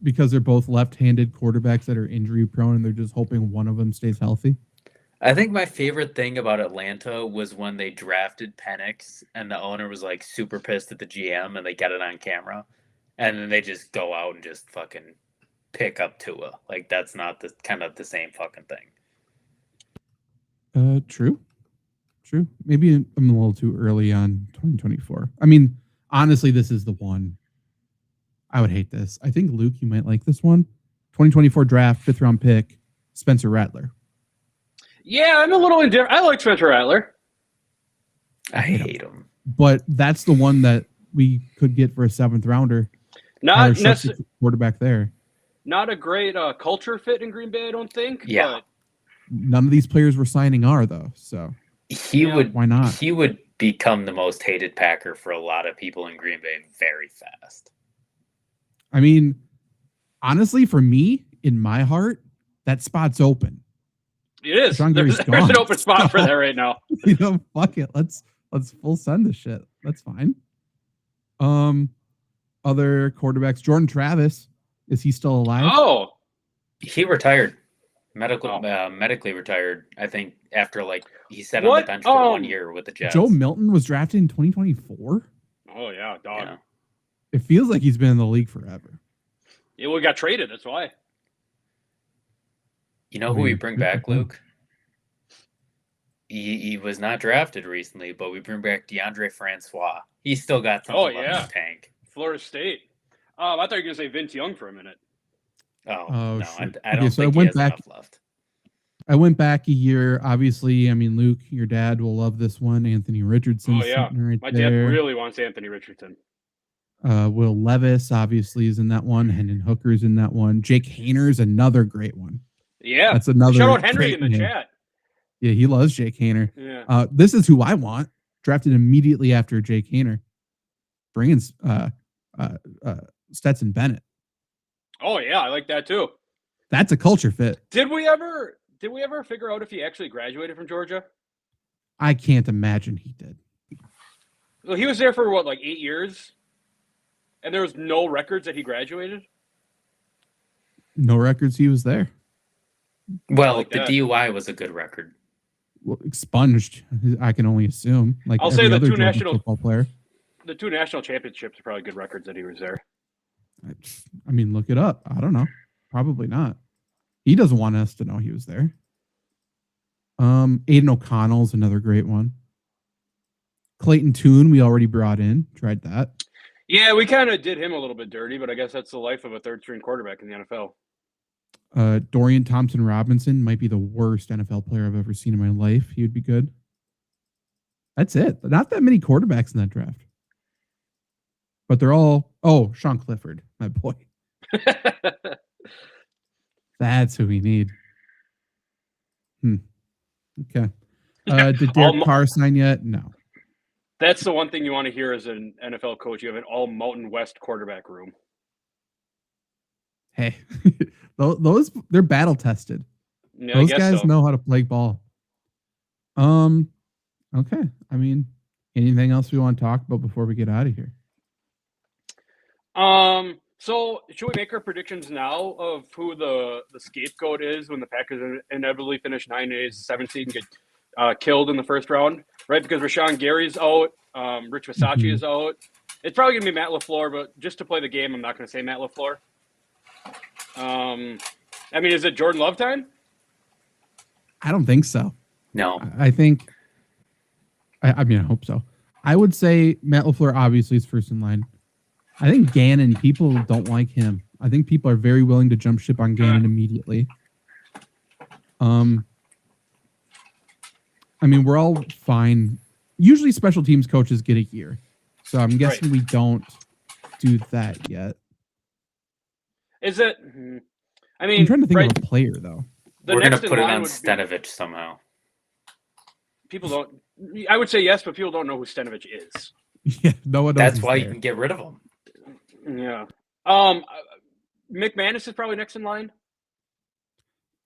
because they're both left-handed quarterbacks that are injury prone, and they're just hoping one of them stays healthy. I think my favorite thing about Atlanta was when they drafted Penix and the owner was like super pissed at the GM and they got it on camera. And then they just go out and just fucking pick up Tua. Like that's not the kind of the same fucking thing. True. Maybe I'm a little too early on 2024. I mean, honestly, this is the one. I would hate this. I think, Luke, you might like this one. 2024 draft, 5th round pick, Spencer Rattler. Yeah, I'm a little indifferent. I like Spencer Rattler. I hate him. But that's the one that we could get for a 7th rounder. Not Tyler Shuck's the quarterback there. Not a great culture fit in Green Bay, I don't think. Yeah. None of these players we're signing are, though. So why not? He would become the most hated Packer for a lot of people in Green Bay very fast. I mean, honestly, for me, in my heart, that spot's open. It is. Sean There's Gary's an gone. open spot for that right now. Fuck it. Let's full send this shit. That's fine. Other quarterbacks, Jordan Travis, is he still alive? Oh, He retired. Oh. Medically retired, I think, after he sat on the bench for 1 year with the Jets. Joe Milton was drafted in 2024. oh yeah, dog. Yeah. It feels like he's been in the league forever. Yeah, we got traded. That's why. You know who we bring back, Luke? He was not drafted recently, but we bring back DeAndre Francois. He's still got something left in the tank. Florida State. I thought you were going to say Vince Young for a minute. Oh, no, shoot. I don't think he has enough left. I went back a year. Obviously, I mean, Luke, your dad will love this one. Anthony Richardson. Oh, yeah. Right My there. dad really wants Anthony Richardson. Will Levis, obviously, is in that one. Hendon Hooker's in that one. Jake Hayner's another great one. Yeah. That's another. Shout out Henry in the chat. Yeah, he loves Jake Hayner. Yeah. This is who I want. Drafted immediately after Jake Hayner. Bringing Stetson Bennett. Oh, yeah. I like that, too. That's a culture fit. Did we ever figure out if he actually graduated from Georgia? I can't imagine he did. Well, he was there for what, like 8 years? And there was no records that he graduated? No records he was there. Well, the DUI was a good record. Well, expunged, I can only assume. Like I'll say the other two Georgia national football player. The 2 national championships are probably good records that he was there. I mean, look it up. I don't know. Probably not. He doesn't want us to know he was there. Aiden O'Connell's another great one. Clayton Tune, we already brought in. Tried that. Yeah, we kind of did him a little bit dirty, but I guess that's the life of a third-string quarterback in the NFL. Dorian Thompson-Robinson might be the worst NFL player I've ever seen in my life. He would be good. That's it. Not that many quarterbacks in that draft. But they're all... Oh, Sean Clifford, my boy. That's who we need. Okay. Did Derek Carr sign yet? No. That's the one thing you want to hear as an NFL coach. You have an all Mountain West quarterback room. Hey, those they're battle tested. Yeah, those guys know how to play ball. Okay. I mean, anything else we want to talk about before we get out of here? So should we make our predictions now of who the scapegoat is when the Packers inevitably finish 9-7 and get killed in the first round, right? Because Rashawn Gary's out, Rich Versace is out. It's probably gonna be Matt LaFleur, but just to play the game, I'm not gonna say Matt LaFleur. I mean, is it Jordan Love time? I don't think so. No. I think. I mean, I hope so. I would say Matt LaFleur obviously is first in line. I think Gannon, people don't like him. I think people are very willing to jump ship on Gannon immediately. I mean, we're all fine. Usually special teams coaches get a year. So I'm guessing we don't do that yet. Is it? I mean, I'm trying to think of a player, though. We're going to put it on Stenovich somehow. People don't... I would say yes, but people don't know who Stenovich is. Yeah, no one knows. That's why you can get rid of him. Yeah. McManus is probably next in line.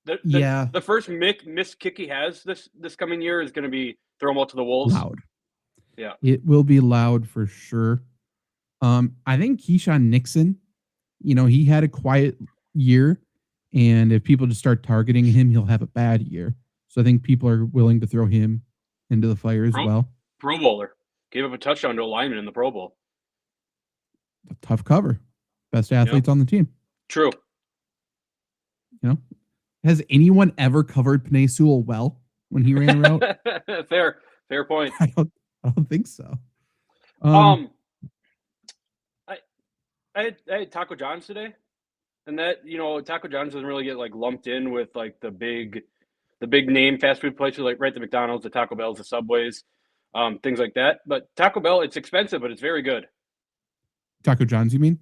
The first miss kick he has this coming year is going to be throw him out to the Wolves. Loud. Yeah. It will be loud for sure. I think Keyshawn Nixon, he had a quiet year, and if people just start targeting him, he'll have a bad year. So I think people are willing to throw him into the fire as well. Pro Bowler. Gave up a touchdown to a lineman in the Pro Bowl. A tough cover. Best athletes on the team. True. Has anyone ever covered Penei Sewell well when he ran a route? Fair point. I don't think so. I had Taco John's today, and that Taco John's doesn't really get like lumped in with like the big name fast food places like the McDonald's, the Taco Bells, the Subways, things like that. But Taco Bell, it's expensive, but it's very good. Taco John's, you mean?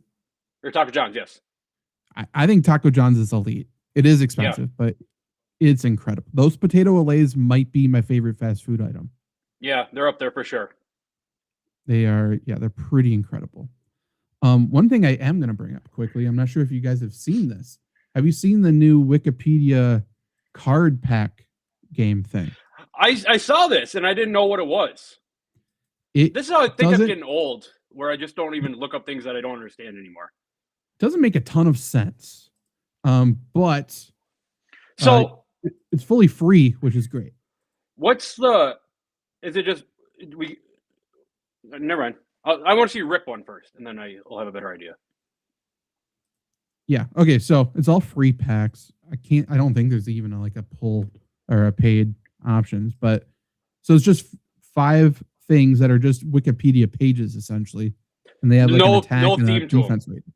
Or Taco John's, yes. I think Taco John's is elite. It is expensive, but it's incredible. Those potato allays might be my favorite fast food item. Yeah, they're up there for sure. They're pretty incredible. One thing I am going to bring up quickly, I'm not sure if you guys have seen this. Have you seen the new Wikipedia card pack game thing? I saw this and I didn't know what it was. This is how I think I'm getting old, where I just don't even look up things that I don't understand anymore. Doesn't make a ton of sense. But so it's fully free, which is great. Is it just never mind. I want to see you rip one first, and then I'll have a better idea. Yeah. Okay. So it's all free packs. I don't think there's even a pull or a paid options, but So it's just 5 things that are just Wikipedia pages essentially, and they have like an attack no and a theme to 'em. defense rating.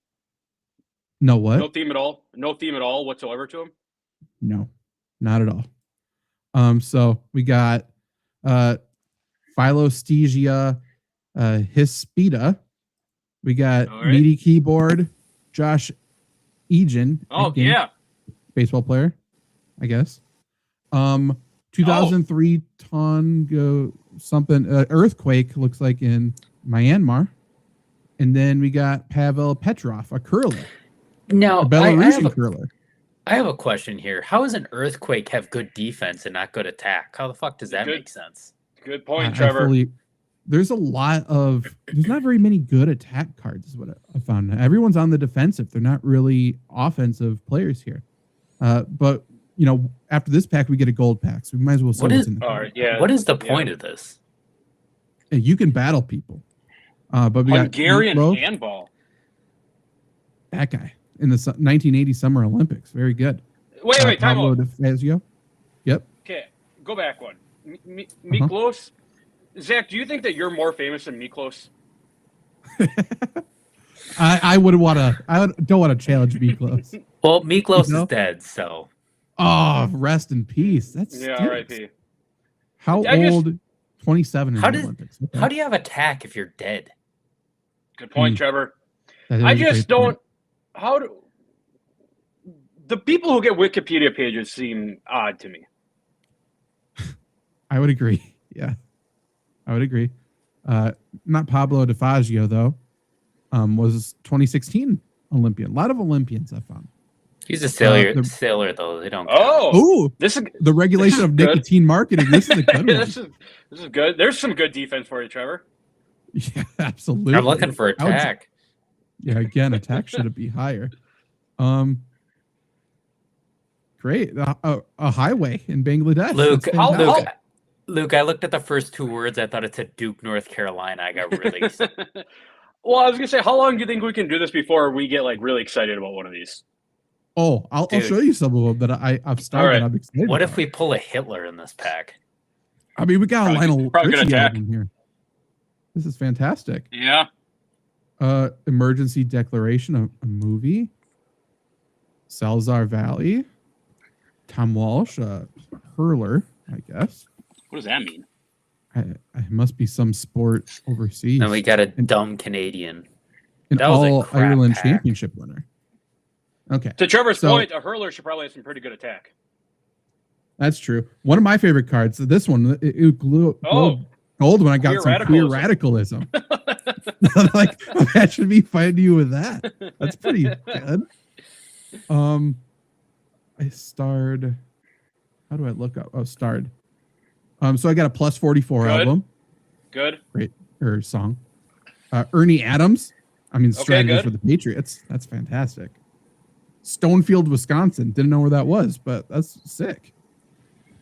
No what? No theme at all. No theme at all whatsoever to them. No, not at all. So we got Philostegia hispida. We got All right. MIDI keyboard, Josh Egan. Oh Egan, yeah. baseball player, I guess. 2003 Tonga something earthquake looks like in Myanmar, and then we got Pavel Petrov, a curler, No, a Belarusian curler. I have a question here. How does an earthquake have good defense and not good attack? How the fuck does that make sense? Good point, Trevor. There's not very many good attack cards is what I found. Everyone's on the defensive. They're not really offensive players here. But you know, after this pack, we get a gold pack, so we might as well see what's in the card. What is the point of this? You can battle people. But we Hungarian got handball. That guy in the 1980 Summer Olympics. Very good. Wait, time Pablo out. DeFazio. Yep. Okay, go back one. Miklos. Zach, do you think that you're more famous than Miklos? I don't want to challenge Miklos. Well, Miklos is dead, so. Oh, rest in peace. That's R.I.P. How old? 27 in the Olympics. Okay. How do you have attack if you're dead? Good point, Trevor. I just don't. How do the people who get Wikipedia pages seem odd to me? I would agree. Yeah, I would agree. Not Pablo DeFazio though. Was 2016 Olympian. A lot of Olympians I found. He's a sailor though. They don't. Oh, this is the regulation of nicotine marketing. This is a good one. This is good. There's some good defense for you, Trevor. Yeah, absolutely. I'm looking for attack. Yeah, again, attack should be higher. Great. A highway in Bangladesh. Luke, I looked at the first 2 words. I thought it said Duke, North Carolina. I got really excited. Well, I was gonna say, how long do you think we can do this before we get like really excited about one of these? Oh, I'll show you some of them that I've started. Right. I'm excited. What about. if we pull a Hitler in this pack? I mean, we got a Lionel probably Richie attack album here. This is fantastic. Yeah. Emergency Declaration, a movie. Salazar Valley. Tom Walsh, hurler, I guess. What does that mean? I must be some sport overseas. And we got a dumb Canadian. An All-Ireland championship winner. Okay. To Trevor's point, a hurler should probably have some pretty good attack. That's true. One of my favorite cards, this one, it glowed gold when I got some queer radicalism. Like, imagine me fighting you with that. That's pretty good. I starred. How do I look up? Oh, starred. So I got a plus 44 album. Good. Great. Or song. Ernie Adams. I mean, strategy for the Patriots. That's fantastic. Stonefield, Wisconsin. Didn't know where that was, but that's sick.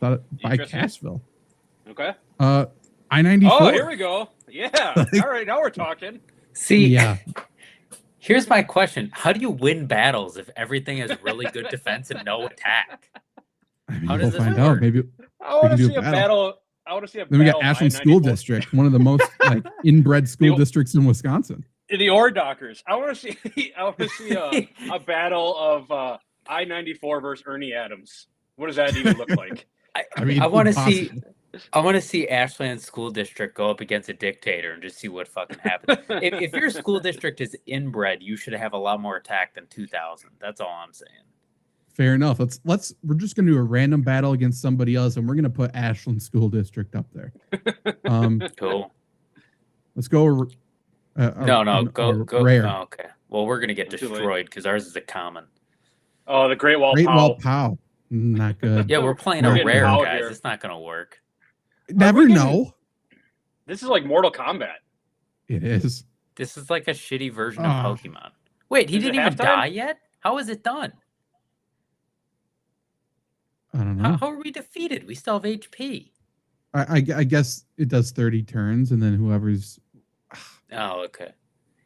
Thought it by Cassville. Okay. I-94. Oh, here we go. Yeah. All right, now we're talking. See, yeah. Here's my question. How do you win battles if everything has really good defense and no attack? I mean, How does this find out. Maybe I want to see a battle. I want to see a Then we got Ashland School District, one of the most like inbred school districts in Wisconsin. The Ore Dockers. I want to see a battle of I-94 versus Ernie Adams. What does that even look like? I want to see Ashland School District go up against a dictator and just see what fucking happens. if your school district is inbred, you should have a lot more attack than 2000. That's all I'm saying. Fair enough. We're just going to do a random battle against somebody else, and we're going to put Ashland School District up there. Cool. Let's go. Go. Rare. Oh, okay. Well, we're gonna get destroyed because ours is a common. Oh, the Great Wall Pow. Not good. Yeah, we're playing a rare, guys. It's not gonna work. Never know. This is like Mortal Kombat. It is. This is like a shitty version of Pokemon. Wait, he didn't even die yet? How is it done? I don't know. How are we defeated? We still have HP. I guess it does 30 turns, and then whoever's. Oh, okay.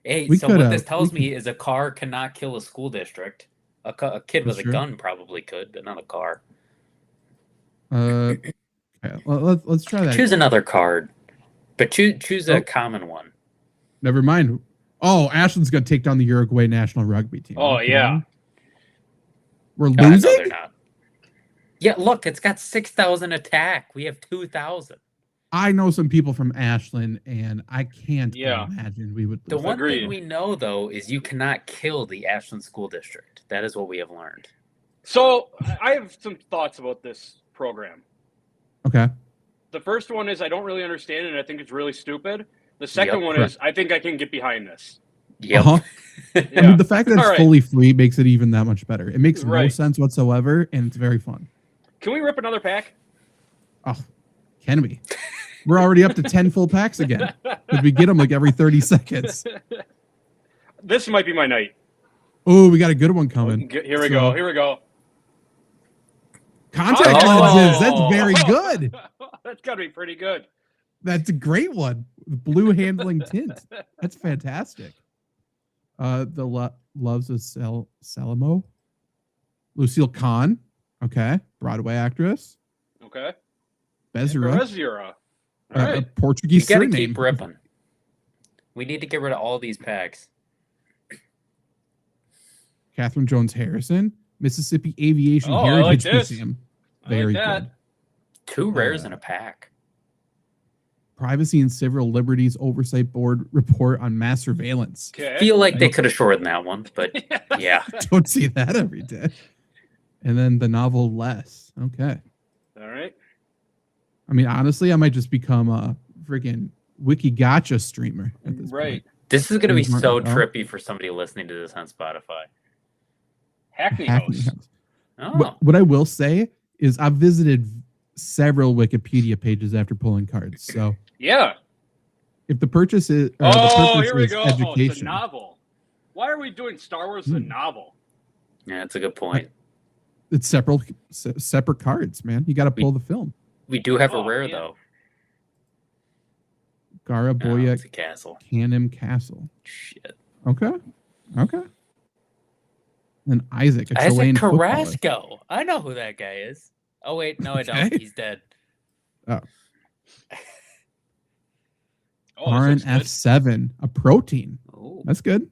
Hey, what this tells me is a car cannot kill a school district. A kid with a gun probably could, but not a car. Yeah, well, let's try that. Choose another card, but choose a common one. Never mind. Oh, Ashland's going to take down the Uruguay national rugby team. Oh, yeah. We're No, losing? they're not. Yeah, look, it's got 6,000 attack. We have 2,000. I know some people from Ashland, and I can't imagine we would lose. The one Agreed. thing we know, though, is you cannot kill the Ashland School District. That is what we have learned. So I have some thoughts about this program. Okay. The first one is I don't really understand it, and I think it's really stupid. The second one correct. is I think I can get behind this. Yep. I mean, the fact that it's All right. fully free makes it even that much better. It makes no Right. sense whatsoever, and it's very fun. Can we rip another pack? Oh, can we? We're already up to 10 full packs again. Because we get them like every 30 seconds. This might be my night. Oh, we got a good one coming. Here we go. Here we go. Contact Oh. lenses. That's very good. That's got to be pretty good. That's a great one. Blue handling tint. That's fantastic. Loves of Salamo. Lucille Kahn. Okay. Broadway actress. Okay. Bezura. Bezura. All right. A Portuguese You got to surname. keep ripping. We need to get rid of all these packs. Catherine Jones Harrison. Mississippi Aviation Oh, I like Heritage this. Museum. I like Very that. good. 2 rares in a pack. Privacy and Civil Liberties Oversight Board report on mass surveillance. Okay. Feel like they could have shortened that one, but yeah. Don't see that every day. And then the novel Less. Okay. All right. I mean, honestly, I might just become a freaking Wiki Gotcha streamer at this Right. point. This is going to be James so Martin, trippy for somebody listening to this on Spotify. Hackney Hackney House. House. Oh, What I will say is I've visited several Wikipedia pages after pulling cards. So Yeah. if the purchase is the Oh, purpose here we is go. Oh, it's a education, novel. Why are we doing Star Wars as a novel? yeah, that's a good point. it's separate cards, man. You got to pull the film. We do have a Oh, rare, yeah. though. Gara Oh, Boya it's a castle. Canem Castle. Shit. Okay. Then Isaac, a Isaac Chilean footballer. Carrasco. I know who that guy is. Oh, wait. No, I don't. Okay. He's dead. Oh, this looks good. RNF7, a protein. Oh. That's good.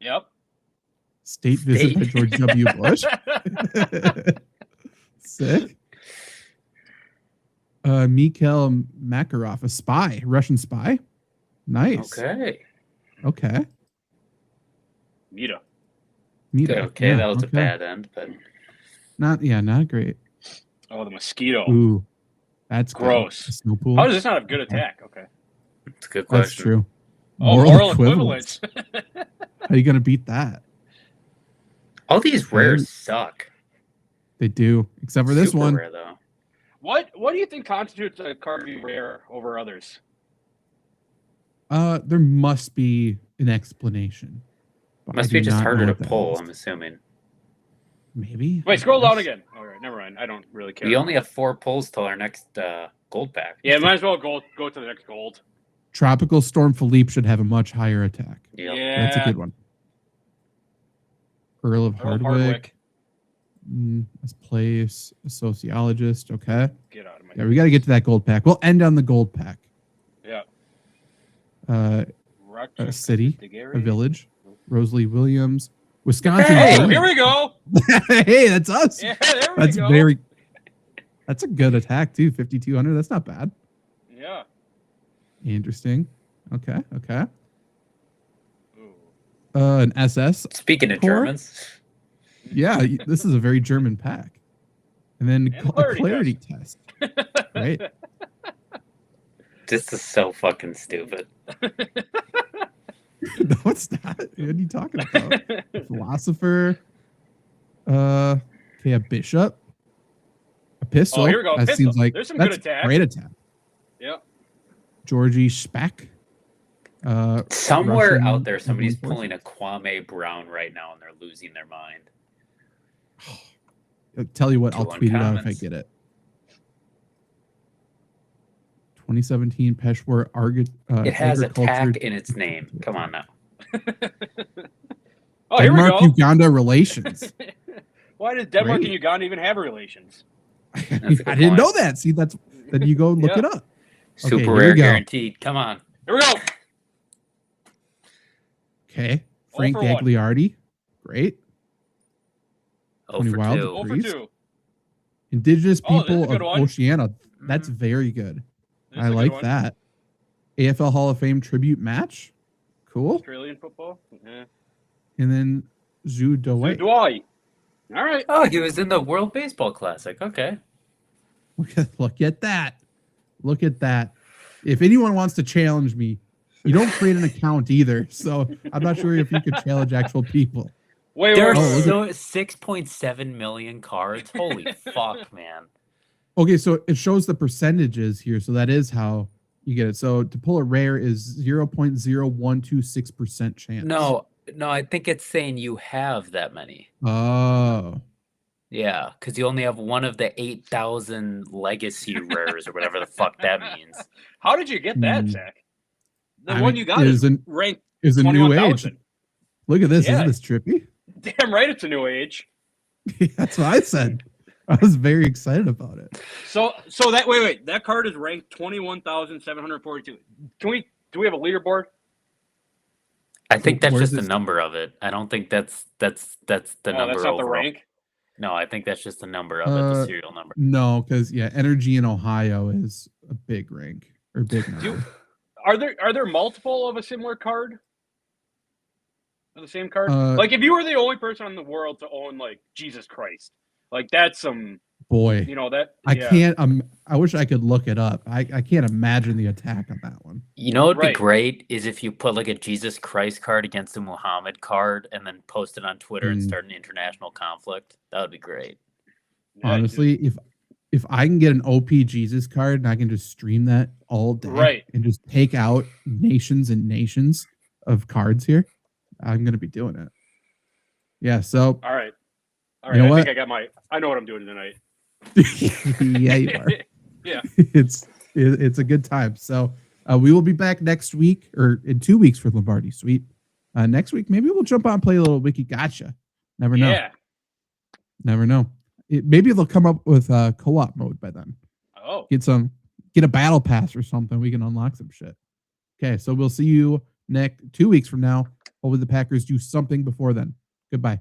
Yep. State visit by State. George W. Bush. Sick. Mikhail Makarov, a spy, Russian spy. Nice. Okay. Mita. Mita. Okay, Yeah, that was a okay. bad end, but Not great. Oh, the mosquito. Ooh, that's good. Gross. A snow pool. How does this not have good attack? Okay. it's a good question. That's true. Oh, moral equivalence. How are you gonna beat that? All these rares suck. They do, except for this Super one. rare, though. What do you think constitutes a card to be rare over others? There must be an explanation. But I Must be do just not harder know to what that pull, is. I'm assuming. Maybe. Wait, scroll I down guess. again. All right, never mind. I don't really care. We only have 4 pulls till our next gold pack. Yeah, might as well go to the next gold. Tropical Storm Philippe should have a much higher attack. Yep. Yeah. That's a good one. Earl of Hardwick. Let's place a sociologist. Okay. Get out of my. Yeah, we got to get to that gold pack. We'll end on the gold pack. Yeah. A city, a Daguerre. village. Rosalie Williams, Wisconsin. Hey, Oh, German. here we go. Hey, that's us. Yeah, there we That's go. That's a good attack too. 5,200. That's not bad. Yeah. Interesting. Okay. Ooh. An SS. Speaking of Core? Germans, Yeah, this is a very German pack. And then And a clarity test. Right. this is so fucking stupid. No, it's not. What are you talking about? Philosopher. Okay, a bishop. A pistol. Oh, here we go. That Pistol. seems like There's some that's good attack. great attack. Yeah. Georgie Speck. Somewhere Russian out there, somebody's enforcer. pulling a Kwame Brown right now, and they're losing their mind. I'll tell you what, I'll Two tweet it out if I uncommons. get it. 2017 Peshawar It has agriculture. attack in its name. Come on now. Oh, here we Denmark go. Uganda relations. Why does Denmark Great. and Uganda even have relations? That's a good I didn't point. know that. See, then you go look Yeah. it up. Super here rare we go. guaranteed. Come on. Here we go. Okay, Frank for 1. Gagliardi, great. Oh Tony for Wild, 2. 0 for Priest. 2. Indigenous Oh, this is people a good of one. Oceania. That's Mhm. very good. This is I a good like one. that. AFL Hall of Fame tribute match. Cool. Australian football. Yeah. And then Zhu Dawei. Dwight. All right. Oh, he was in the World Baseball Classic. Okay. Look at that. Look at that. If anyone wants to challenge me, you don't create an account either. So I'm not sure if you could challenge actual people. Wait, There wait, are wait, look wait. 6.7 million cards. Holy fuck, man. Okay, so it shows the percentages here. So that is how you get it. So to pull a rare is 0.0126% chance. No, I think it's saying you have that many. Oh. Yeah, because you only have one of the 8,000 legacy rares or whatever the fuck that means. How did you get that, Zach? The I one mean, you got is ranked is a new age. 21,000. Look at this. Yeah. Isn't this trippy? Damn right, it's a new age. That's what I said. I was very excited about it. So that wait, that card is ranked 21,742. Do we have a leaderboard? I think that's Where's just the this- number of it. I don't think that's the number That's not overall. the rank. No, I think that's just the number of it, the serial number. No, because Energy in Ohio is a big rank or big number. Are there multiple of a similar card? Of the same card? Uh, Like if you were the only person in the world to own like Jesus Christ, like that's some Boy, that I yeah. can't. I wish I could look it up. I can't imagine the attack on that one. You know what'd Right. be great is if you put like a Jesus Christ card against a Muhammad card and then post it on Twitter and start an international conflict. That would be great. Honestly, if I can get an OP Jesus card and I can just stream that all day, Right. and just take out nations and nations of cards here, I'm gonna be doing it. Yeah. So All right. You know I what? think I know what I'm doing tonight. yeah, you are. Yeah. It's a good time. So we will be back next week or in 2 weeks for Lombardi Sweep. Next week, maybe we'll jump on and play a little Wiki Gotcha. Never know. Yeah. Never know. Maybe they'll come up with co-op mode by then. Oh. Get a battle pass or something. We can unlock some shit. Okay, so we'll see you next 2 weeks from now. Hopefully the Packers do something before then. Goodbye.